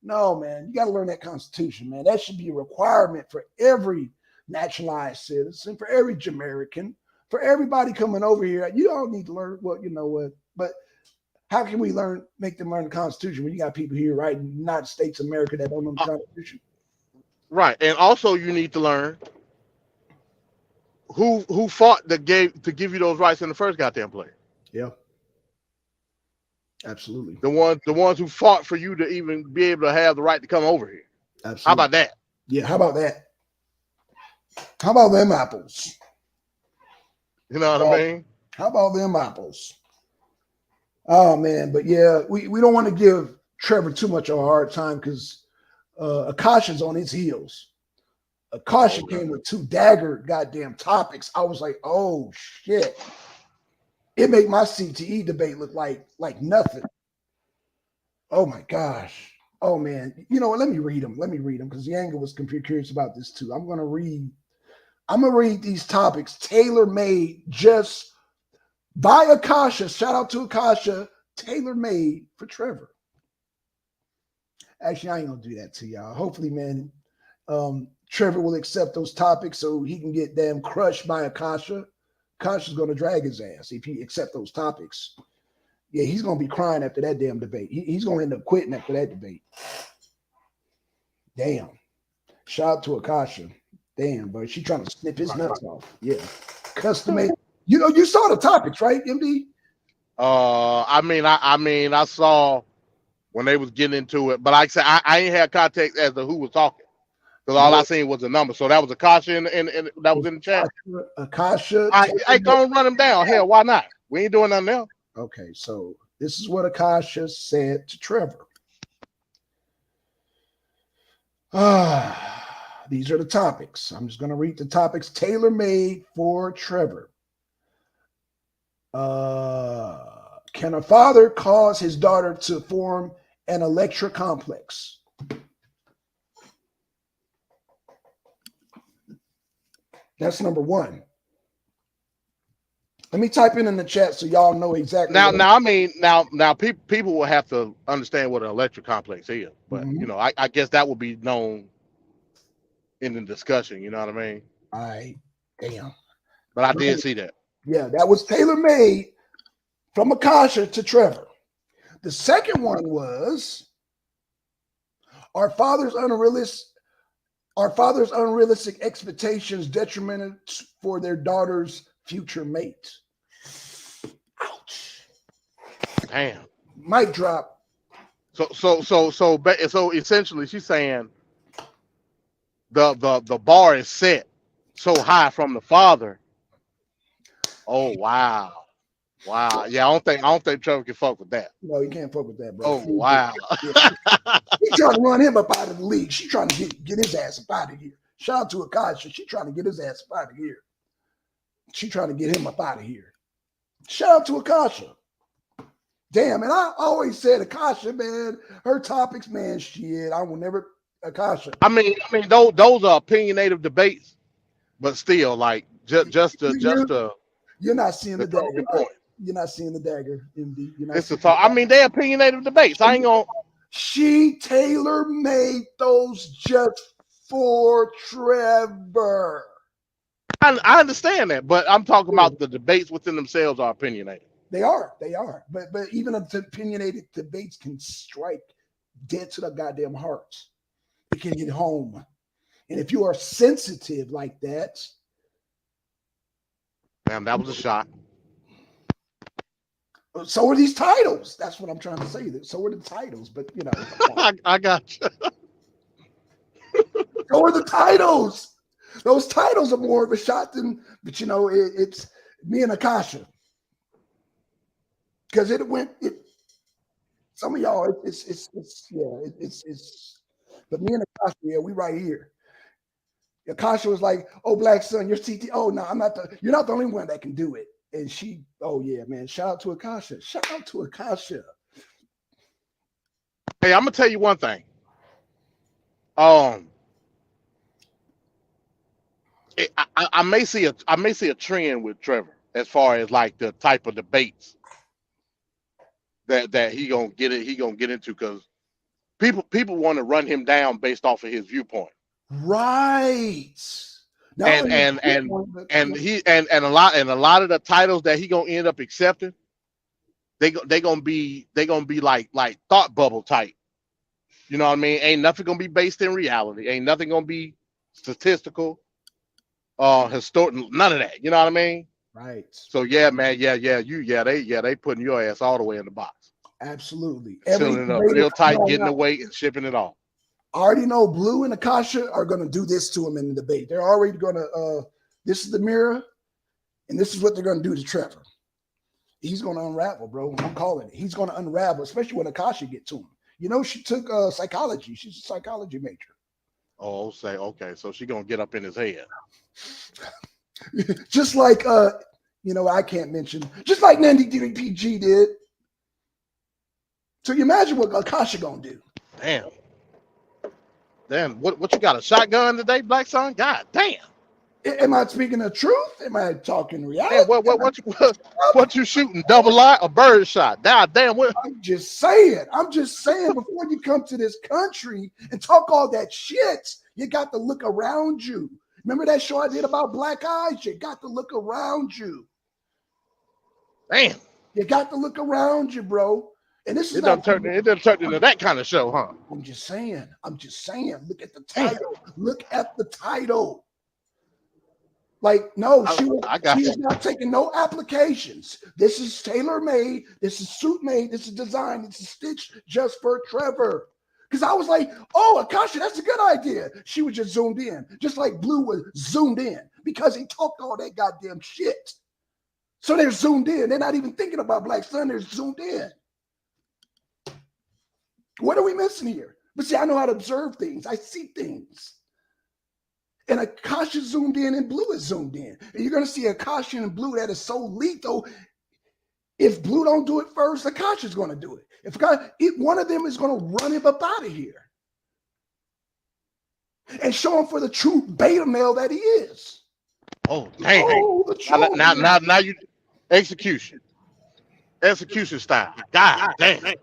No, man, you got to learn that Constitution, man. That should be a requirement for every naturalized citizen, for every Jamaican, for everybody coming over here. You don't need to learn but how can we make them learn the Constitution when you got people here, right, in the United States of America that don't know the Constitution? Right, and also you need to learn who fought to give you those rights in the first goddamn place. Yeah, absolutely. The ones who fought for you to even be able to have the right to come over here. Absolutely. How about that? Yeah, how about that? How about them apples? You know what I mean? How about them apples? Oh man, but yeah, we don't want to give Trevor too much of a hard time because Akasha's on his heels. Akasha came with 2 dagger goddamn topics. I was like, oh shit. It made my CTE debate look like nothing. Oh my gosh. Oh man. You know what? Let me read them. Because Yanga was curious about this too. I'm gonna read these topics tailor-made just by Akasha. Shout out to Akasha, tailor-made for Trevor. Actually, I ain't gonna do that to y'all. Hopefully, man, Trevor will accept those topics so he can get damn crushed by Akasha. Akasha's gonna drag his ass if he accept those topics. Yeah, he's gonna be crying after that damn debate. He's gonna end up quitting after that debate. Damn. Shout out to Akasha. Damn, but she trying to snip his nuts off. Yeah. Custom made. You know, you saw the topics, right, MD? I mean, I saw when they was getting into it, but like I said, I ain't had context as to who was talking because all I seen was a number. So that was Akasha, and that was in the chat. Akasha. I gonna run him down. Hell, why not? We ain't doing nothing else. Okay, so this is what Akasha said to Trevor. These are the topics. I'm just going to read the topics tailor-made for Trevor. Can a father cause his daughter to form an Electra complex? That's number one. Let me type in the chat so y'all know exactly. Now, people will have to understand what an electric complex is, but you know, I guess that will be known in the discussion. You know what I mean? Damn. But I did see that. Yeah, that was tailor-made from Akasha to Trevor. The second one was our father's unrealistic expectations detrimental for their daughter's future mate. Ouch. Damn. Mic drop. So essentially, she's saying the bar is set so high from the father. Oh wow. Yeah, I don't think Trevor can fuck with that. No, you can't fuck with that, bro. Oh wow. He's trying to run him up out of the league. She's trying to get his ass up out of here. Shout out to Akasha. She's trying to get his ass up out of here. She's trying to get him up out of here. Shout out to Akasha. Damn, and I always said Akasha, man, her topics, man, shit. I will never Akasha. I mean, those are opinionative debates, but still, like just to you're not seeing the dagger. Point. You're not seeing the dagger, MD. It's a talk. I mean, they're opinionative debates. I ain't gonna. She tailor-made those just for Trevor. I understand that, but I'm talking about the debates within themselves are opinionated. They are. But even opinionated debates can strike dead to the goddamn hearts. It can hit home. And if you are sensitive like that. Damn, that was a shot. So are these titles. That's what I'm trying to say. So are the titles, but you know. I got you. So are the titles. Those titles are more of a shot than, but you know, it's me and Akasha. Because some of y'all, but me and Akasha, yeah, we right here. Akasha was like, "Oh, Blackson, you're CT. Oh, no, you're not the only one that can do it." And she, oh yeah, man, shout out to Akasha. Shout out to Akasha. Hey, I'm gonna tell you one thing. I may see a trend with Trevor as far as like the type of debates that he gonna get into, because people want to run him down based off of his viewpoint. Right. And a lot of the titles that he gonna end up accepting, they gonna be like thought bubble type. You know what I mean? Ain't nothing gonna be based in reality. Ain't nothing gonna be statistical, historical, none of that. You know what I mean? Right. So yeah, man, they putting your ass all the way in the box. Absolutely. Sealing it up real tight, getting away and shipping it off. I already know Blue and Akasha are going to do this to him in the debate. They're already going to, this is the mirror, and this is what they're going to do to Trevor. He's going to unravel, bro. I'm calling it. He's going to unravel, especially when Akasha get to him. You know, she took psychology. She's a psychology major. Oh, okay. So she's going to get up in his head. Just like, You know, I can't mention, just like Nandy DPG did. So you imagine what Akasha gonna do. Damn. Damn, what you got, a shotgun today, Blackson? God damn. Am I speaking the truth? Am I talking reality? Man, what you shooting? Double light or bird shot? God damn, what? I'm just saying. Before you come to this country and talk all that shit, you got to look around you. Remember that show I did about black eyes? You got to look around you. Damn. You got to look around you, bro. And this is it done turned into that kind of show, huh? I'm just saying. Look at the title. Look at the title. Like, no, she's not taking no applications. This is tailor-made. This is suit-made. This is designed. This is stitched just for Trevor. Because I was like, oh, Akasha, that's a good idea. She was just zoomed in, just like Blue was zoomed in because he talked all that goddamn shit. So they're zoomed in. They're not even thinking about Blackson. They're zoomed in. What are we missing here? But see, I know how to observe things. I see things. And Akasha zoomed in and Blue is zoomed in. And you're going to see Akasha and Blue that is so lethal. If Blue don't do it first, Akasha's going to do it. If one of them is going to run him up out of here and show him for the true beta male that he is. Oh, dang. Now you execution style. God damn.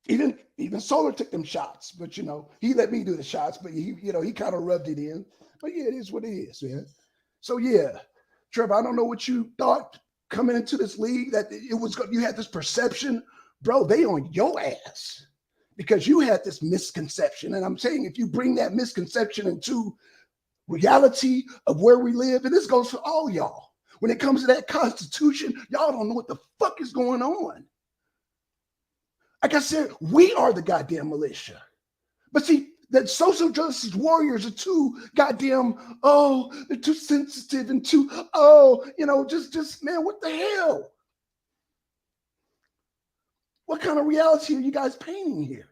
Even Solar took them shots, but you know, he let me do the shots, but he kind of rubbed it in. But yeah, it is what it is, man. So yeah, Trevor, I don't know what you thought coming into this league that you had this perception, bro. They on your ass because you had this misconception, and I'm saying if you bring that misconception into reality of where we live, and this goes for all y'all. When it comes to that Constitution, y'all don't know what the fuck is going on. Like I said, we are the goddamn militia. But see, the social justice warriors are too goddamn, they're too sensitive and too, just man, what the hell? What kind of reality are you guys painting here?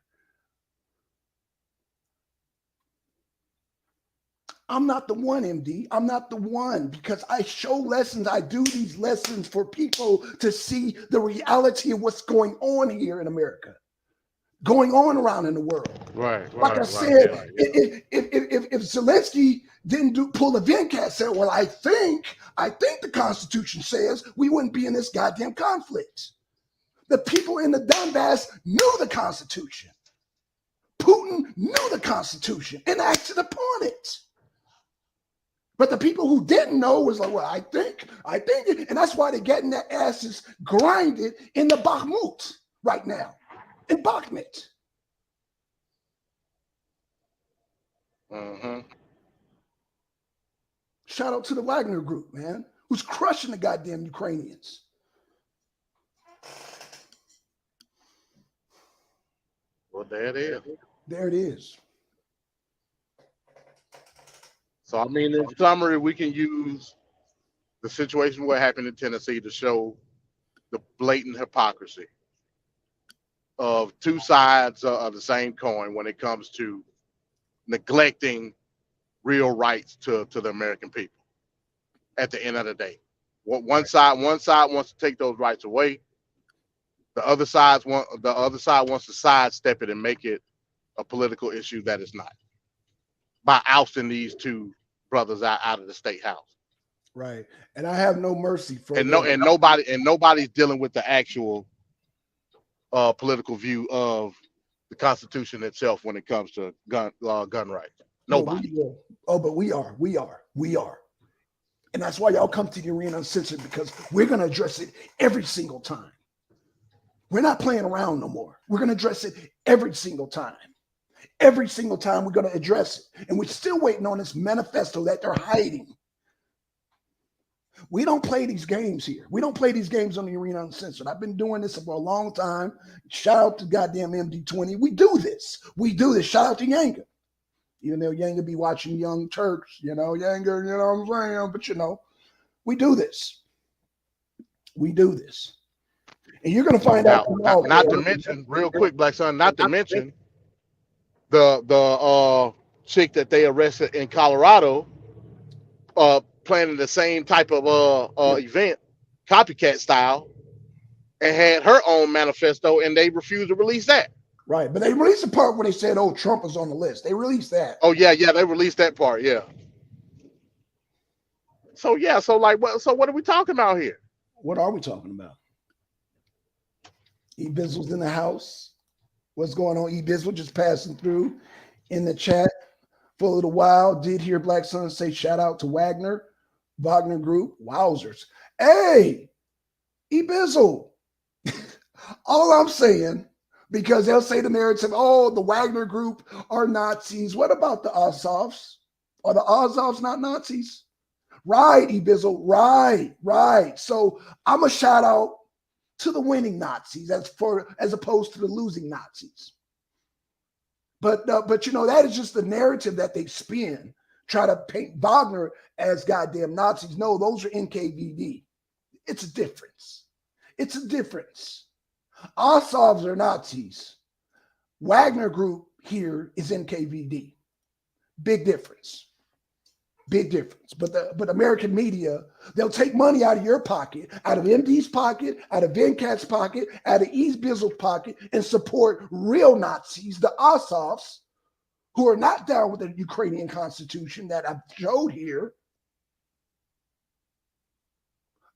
I'm not the one, MD. I'm not the one because I show lessons. I do these lessons for people to see the reality of what's going on here in America, going on around in the world. Right. Like I said, if Zelensky didn't pull the VNCAT, said, well, I think the Constitution says we wouldn't be in this goddamn conflict. The people in the Donbass knew the Constitution. Putin knew the Constitution and acted upon it. But the people who didn't know was like, well, I think, and that's why they're getting their asses grinded in the Bakhmut right now, in Bakhmut. Mm-hmm. Shout out to the Wagner Group, man, who's crushing the goddamn Ukrainians. Well, there it is. There it is. So, I mean, in summary, we can use the situation what happened in Tennessee to show the blatant hypocrisy of two sides of the same coin when it comes to neglecting real rights to the American people. At the end of the day, one side wants to take those rights away. The other side wants to sidestep it and make it a political issue that is not, by ousting these two brothers out of the state house. Right. And I have no mercy for them. Nobody's dealing with the actual political view of the Constitution itself when it comes to gun rights. Nobody. But we are. And that's why y'all come to the Arena Uncensored, because we're going to address it every single time. We're not playing around no more. We're going to address it every single time. Every single time we're going to address it. And we're still waiting on this manifesto that they're hiding. We don't play these games here. We don't play these games on the Arena Uncensored. I've been doing this for a long time. Shout out to goddamn MD20. We do this. Shout out to Yanga. Even though Yanga be watching Young Turks, Yanga, you know what I'm saying? But, we do this. And you're going to find out. Not to mention, real quick, Blackson, not to mention, the chick that they arrested in Colorado, planning the same type of Yeah, event, copycat style, and had her own manifesto, and they refused to release that. right. But they released the part when they said, "Oh, Trump was on the list." They released that. Oh yeah, yeah, they released that part. Yeah. So yeah, so like, what? So what are we talking about here? What are we talking about? E Bizzle's in the house. What's going on? E Bizzle just passing through in the chat for a little while. Did hear Blackson say shout out to Wagner Group. Wowzers. Hey, E Bizzle. All I'm saying, because they'll say the narrative, oh, the Wagner Group are Nazis. What about the Azovs? Are the Azovs not Nazis? Right, E Bizzle. Right. So I'm a shout out to the winning Nazis as opposed to the losing Nazis. But that is just the narrative that they spin. Try to paint Wagner as goddamn Nazis. No, those are NKVD. It's a difference. Azovs are Nazis. Wagner Group here is NKVD. Big difference. But American media, they'll take money out of your pocket, out of MD's pocket, out of Van Kat's pocket, out of East Bizzle's pocket, and support real Nazis, the Azovs, who are not down with the Ukrainian constitution that I've showed here.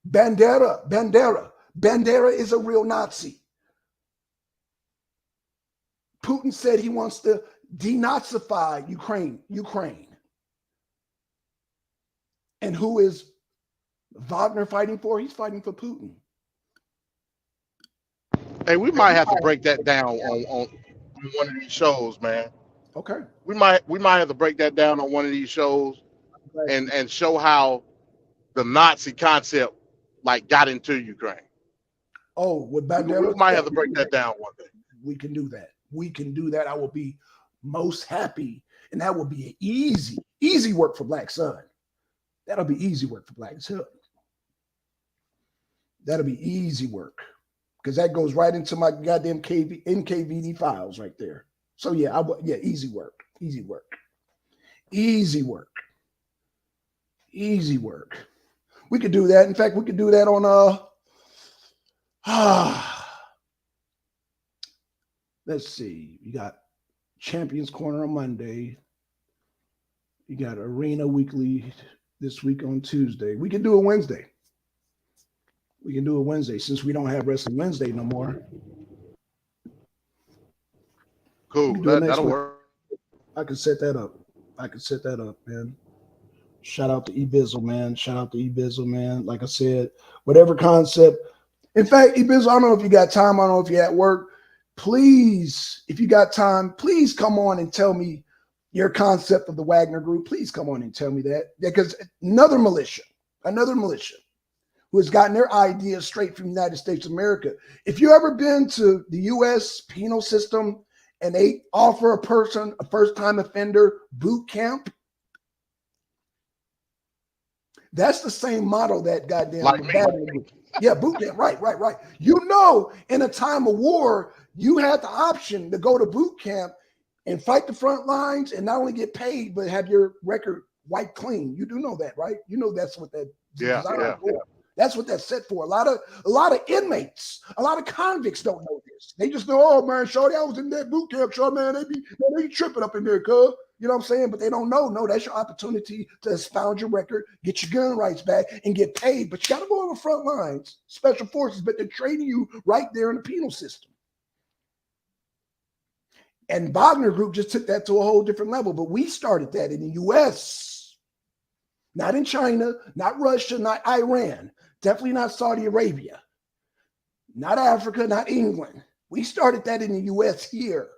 Bandera is a real Nazi. Putin said he wants to denazify Ukraine. And who is Wagner fighting for? He's fighting for Putin. Hey, we might have to break that down on one of these shows, man. Okay. We might have to break that down on one of these shows and show how the Nazi concept like got into Ukraine. Oh, with Bandera? We might have to break that down one day. We can do that. I will be most happy, and that will be an easy work for Black Sun. That'll be easy work for Black Sun. That'll be easy work because that goes right into my goddamn NKVD files right there. So yeah, easy work. We could do that. In fact, we could do that on let's see. You got Champions Corner on Monday. You got Arena Weekly this week on Tuesday. We can do it Wednesday. Since we don't have Wrestling Wednesday no more. Cool. That'll work. I can set that up. Man. Shout out to E Bizzle, man. Like I said, whatever concept. In fact, E Bizzle, I don't know if you got time. I don't know if you're at work. Please, if you got time, please come on and tell me your concept of the Wagner Group. Please come on and tell me that. Because another militia who has gotten their ideas straight from the United States of America. If you ever been to the U.S. penal system and they offer a person a first-time offender boot camp, that's the same model that goddamn like Wagner Group. Yeah, boot camp. Right. You know, in a time of war, you had the option to go to boot camp and fight the front lines and not only get paid, but have your record wiped clean. You do know that, right? You know that's what that yeah. That's what that's set for. A lot of inmates, a lot of convicts don't know this. They just know, oh man, shorty, I was in that boot camp, shorty, man. They tripping up in there, cuz. You know what I'm saying? But they don't know. No, that's your opportunity to expound your record, get your gun rights back, and get paid. But you got to go on the front lines, special forces, but they're training you right there in the penal system. And Wagner Group just took that to a whole different level. But we started that in the U.S., not in China, not Russia, not Iran, definitely not Saudi Arabia, not Africa, not England. We started that in the U.S. here.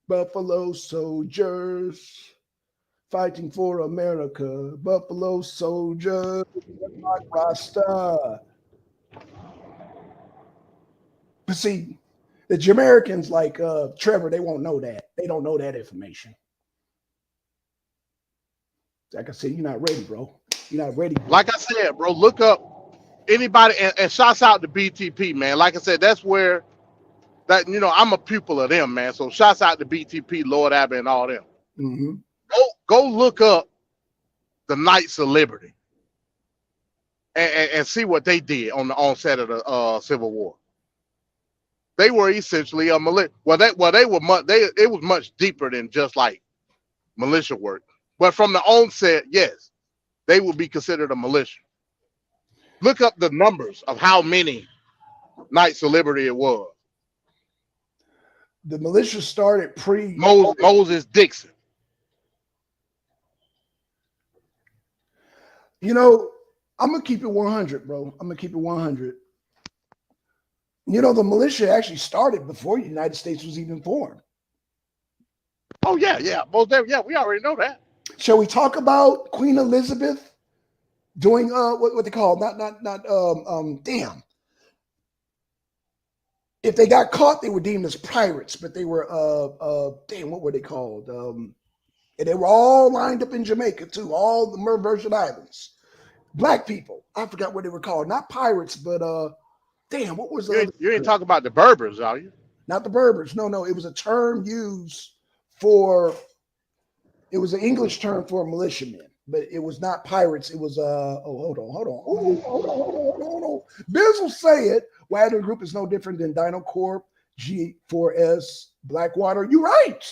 Buffalo soldiers fighting for America. Buffalo soldiers, like Rasta. But see, the Jamaicans like Trevor, they won't know that. They don't know that information. Like I said, you're not ready, bro. You're not ready. Like I said, bro, look up anybody and shouts out to BTP, man. Like I said, that's where that I'm a pupil of them, man. So shouts out to BTP, Lord Abbey, and all them. Mm-hmm. Go look up the Knights of Liberty and see what they did on the onset of the Civil War. They were essentially a militia. They were much. It was much deeper than just like militia work. But from the onset, yes, they would be considered a militia. Look up the numbers of how many Knights of Liberty it was. The militia started pre Moses Dixon. You know, I'm gonna keep it 100, bro. I'm gonna keep it 100. You know, the militia actually started before the United States was even formed. Oh yeah. Most definitely, yeah, we already know that. Shall we talk about Queen Elizabeth doing what they call damn. If they got caught, they were deemed as pirates, but they were what were they called? And they were all lined up in Jamaica too, all the Virgin Islands. Black people. I forgot what they were called. Not pirates, but what was you ain't talking about the Berbers, are you? Not the Berbers. No. It was a term used for. It was an English term for militiamen, but it was not pirates. It was hold on. Biz will say it. Wagner Group is no different than Dino Corp, G4S, Blackwater. You're right.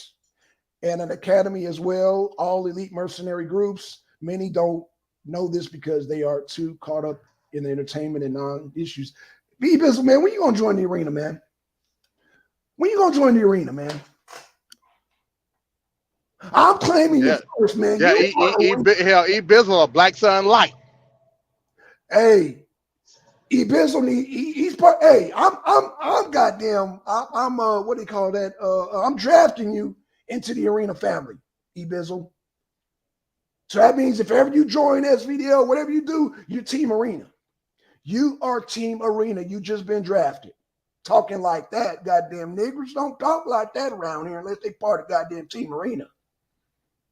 And an academy as well. All elite mercenary groups. Many don't know this because they are too caught up in the entertainment and non-issues. B Bizzle, man, when you gonna join the arena, man? When you gonna join the arena, man? I'm claiming you first, man. Yeah, E Bizzle a Blackson light. Hey, E Bizzle, he's part. Hey, I'm goddamn. I'm what do you call that? I'm drafting you into the arena family, E Bizzle. So that means if ever you join SVDL, whatever you do, you're Team Arena. You are Team Arena. You just been drafted. Talking like that, goddamn niggers don't talk like that around here unless they part of goddamn Team Arena.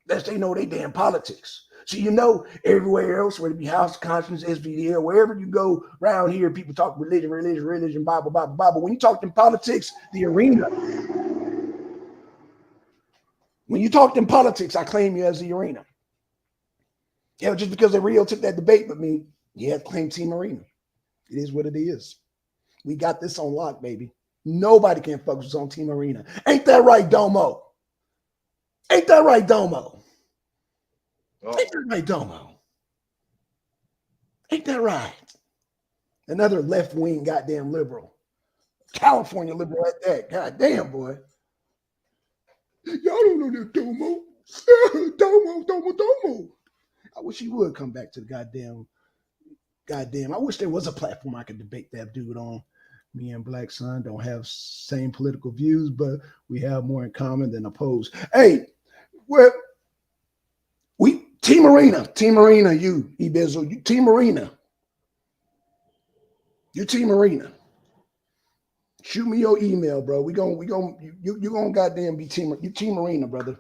Unless they know they damn politics. So you know everywhere else, whether it be House of Conscience, SVDL, wherever you go around here, people talk religion, Bible. When you talk in politics, the arena. When you talk in politics, I claim you as the arena. Yeah, just because the Rio took that debate with me, yeah, claim Team Arena. It is what it is. We got this on lock, baby. Nobody can focus on Team Arena. Ain't that right, Domo? Ain't that right, Domo? Oh. Ain't that right, Domo? Ain't that right? Another left-wing goddamn liberal. California liberal at that. God damn, boy. Y'all don't know that Domo. Domo. I wish he would come back to the goddamn. I wish there was a platform I could debate that dude on. Me and Blackson don't have same political views, but we have more in common than opposed. Hey, we Team Arena, you Ibizzle, you Team Arena. You Team Arena. Shoot me your email, bro. You gonna goddamn be Team Arena, brother.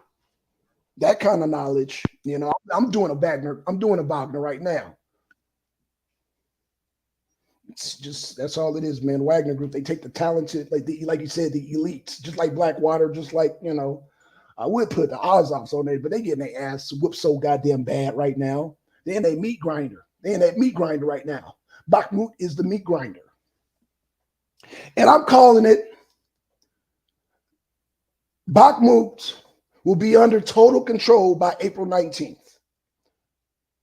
That kind of knowledge, you know. I'm doing a Wagner right now. It's just that's all it is, man. Wagner Group, they take the talented, like you said, the elites, just like Blackwater, just like, you know, I would put the Ozoffs on there, but they getting their ass whooped so goddamn bad right now. They're in that meat grinder. Right now. Bakhmut is the meat grinder. And I'm calling it Bakhmut will be under total control by April 19th.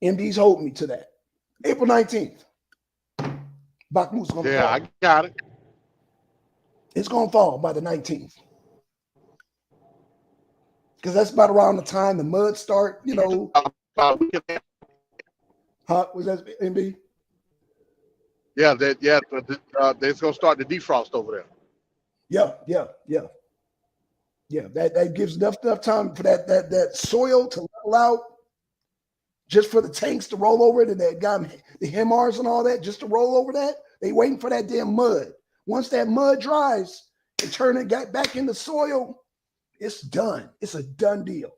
MDs hold me to that. April 19th. Bakhmut's going to fall. I got it. It's going to fall by the 19th. Because that's about around the time the mud start, you know. Huh? Was that MB? Yeah, it's going to start to defrost over there. Yeah. That gives enough time for that soil to level out, just for the tanks to roll over it, and that got the HEMARs and all that, just to roll over that. They waiting for that damn mud. Once that mud dries and turn it back into soil, it's done. It's a done deal.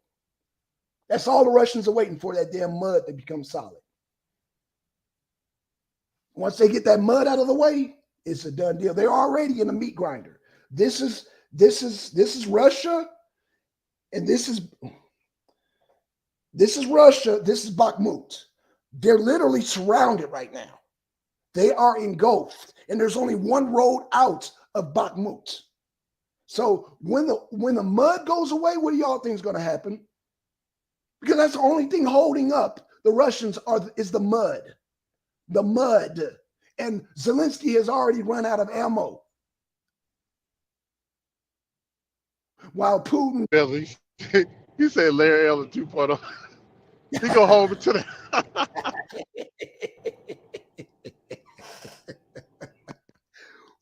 That's all the Russians are waiting for, that damn mud to become solid. Once they get that mud out of the way, it's a done deal. They're already in the meat grinder. This is Russia, and this is Russia. This is Bakhmut. They're literally surrounded right now. They are engulfed, and there's only one road out of Bakhmut. So when the mud goes away, what do y'all think is going to happen? Because that's the only thing holding up the Russians is the mud. The mud. And Zelensky has already run out of ammo. While Putin... Billy, you said Larry Elder 2.0. He go home to that.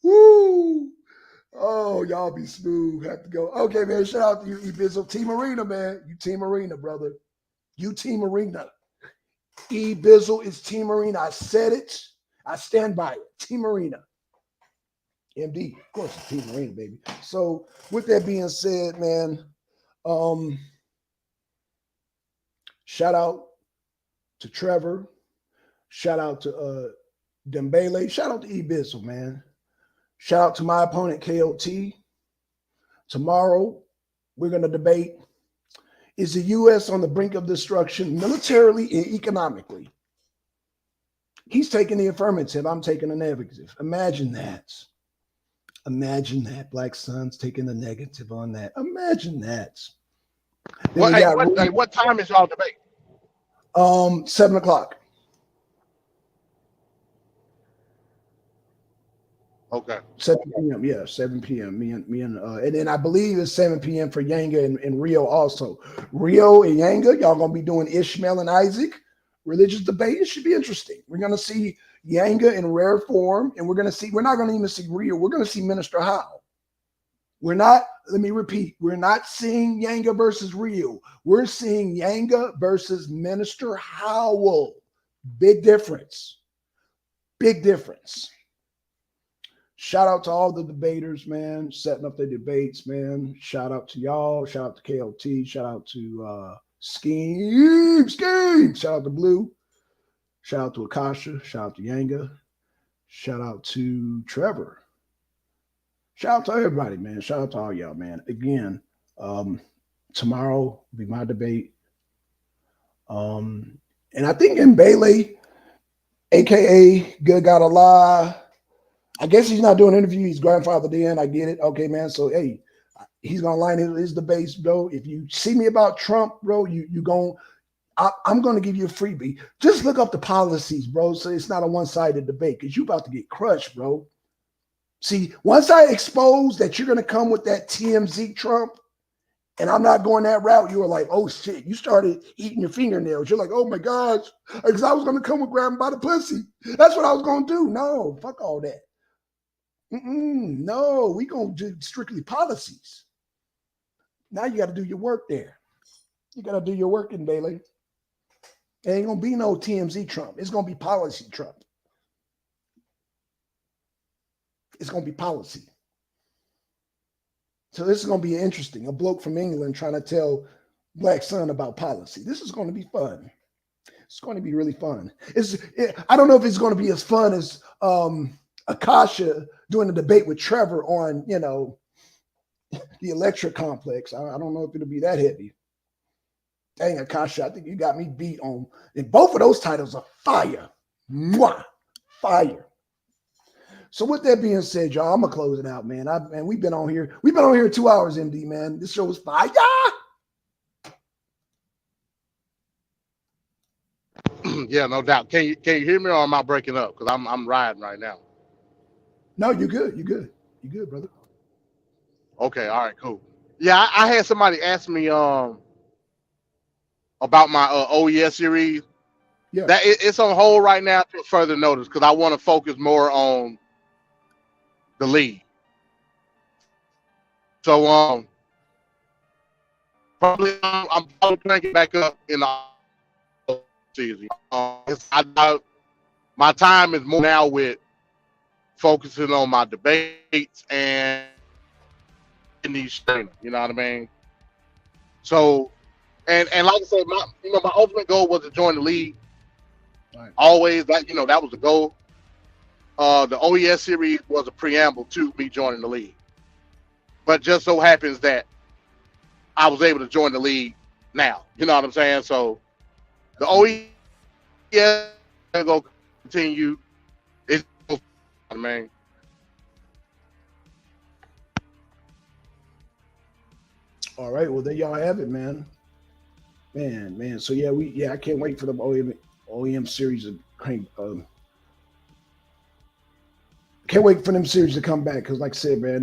Woo! Oh, y'all be smooth. Have to go. Okay, man. Shout out to you, E-Bizzle. Team Arena, man. You Team Arena, brother. You Team Arena. E-Bizzle is Team Arena. I said it. I stand by it. Team Arena. MD, of course, it's Team Arena, baby. So, with that being said, man, shout out to Trevor. Shout out to Dembele. Shout out to E-Bizzle, man. Shout out to my opponent, KOT. Tomorrow, we're going to debate, is the U.S. on the brink of destruction militarily and economically? He's taking the affirmative. I'm taking the negative. Imagine that. Imagine that. Blackson's taking the negative on that. Imagine that. What time is y'all debate? 7 o'clock. Okay. 7 p.m. Yeah, 7 p.m. Me and then I believe it's 7 p.m. for Yanga and Rio also. Rio and Yanga, y'all gonna be doing Ishmael and Isaac religious debate. It should be interesting. We're gonna see Yanga in rare form, and we're not gonna even see Rio. We're gonna see Minister Howe. Let me repeat, we're not seeing Yanga versus Rio. We're seeing Yanga versus Minister Howell. Big difference. Big difference. Shout out to all the debaters, man, setting up their debates, man. Shout out to y'all. Shout out to KLT. Shout out to Scheme. Shout out to Blue. Shout out to Akasha. Shout out to Yanga. Shout out to Trevor. Shout out to everybody, man. Shout out to all y'all, man. Again, tomorrow will be my debate. And I think Mbele, a.k.a. Good Gotta Lie, I guess he's not doing an interview. He's grandfathered in. I get it. Okay, man. So, hey, he's going to line his debates, bro. If you see me about Trump, bro, I'm going to give you a freebie. Just look up the policies, bro, so it's not a one-sided debate because you're about to get crushed, bro. See, once I expose that you're going to come with that TMZ Trump and I'm not going that route, you were like, oh, shit. You started eating your fingernails. You're like, oh, my gosh, because I was going to come with grab him by the pussy. That's what I was going to do. No, fuck all that. No, we going to do strictly policies. Now you got to do your work there. You got to do your work in Bailey. There ain't going to be no TMZ Trump. It's going to be policy Trump. It's going to be policy. So this is going to be interesting. A bloke from England trying to tell Blackson about policy. This is going to be fun. It's going to be really fun. I don't know if it's going to be as fun as Akasha doing a debate with Trevor on, the electric complex. I don't know if it'll be that heavy. Dang, Akasha, I think you got me beat on. And both of those titles are fire. Mwah! Fire. So with that being said, y'all, I'm gonna close it out, man. We've been on here 2 hours, MD, man. This show was fire. Yeah, no doubt. Can you hear me or am I breaking up? Because I'm riding right now. No, you're good. You're good. You're good, brother. Okay, all right, cool. Yeah, I had somebody ask me about my OES series. Yeah. That it's on hold right now till further notice because I want to focus more on the league. So probably I'm probably cranking back up in the season. My time is more now with focusing on my debates and in these streaming. You know what I mean? So, and like I said, my ultimate goal was to join the league. Right. Always, that was the goal. The OES series was a preamble to me joining the league. but just so happens that I was able to join the league now. You know what I'm saying? So the OES going to continue. It's man. All right, well there y'all have it, man. Man. So yeah, I can't wait for the OEM series to crank. Can't wait for them series to come back because, like I said, man,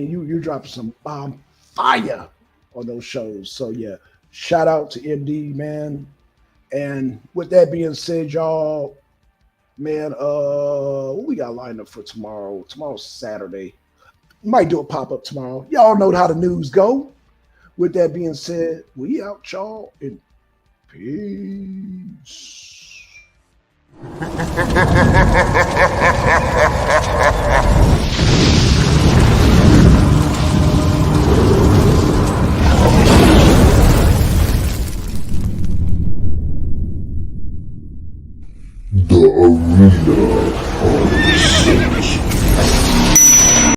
you dropping some bomb fire on those shows. So yeah, shout out to MD, man. And with that being said, y'all, man, what we got lined up for tomorrow? Tomorrow's Saturday. Might do a pop up tomorrow. Y'all know how the news go. With that being said, we out, y'all, and peace. The Arena of Sin.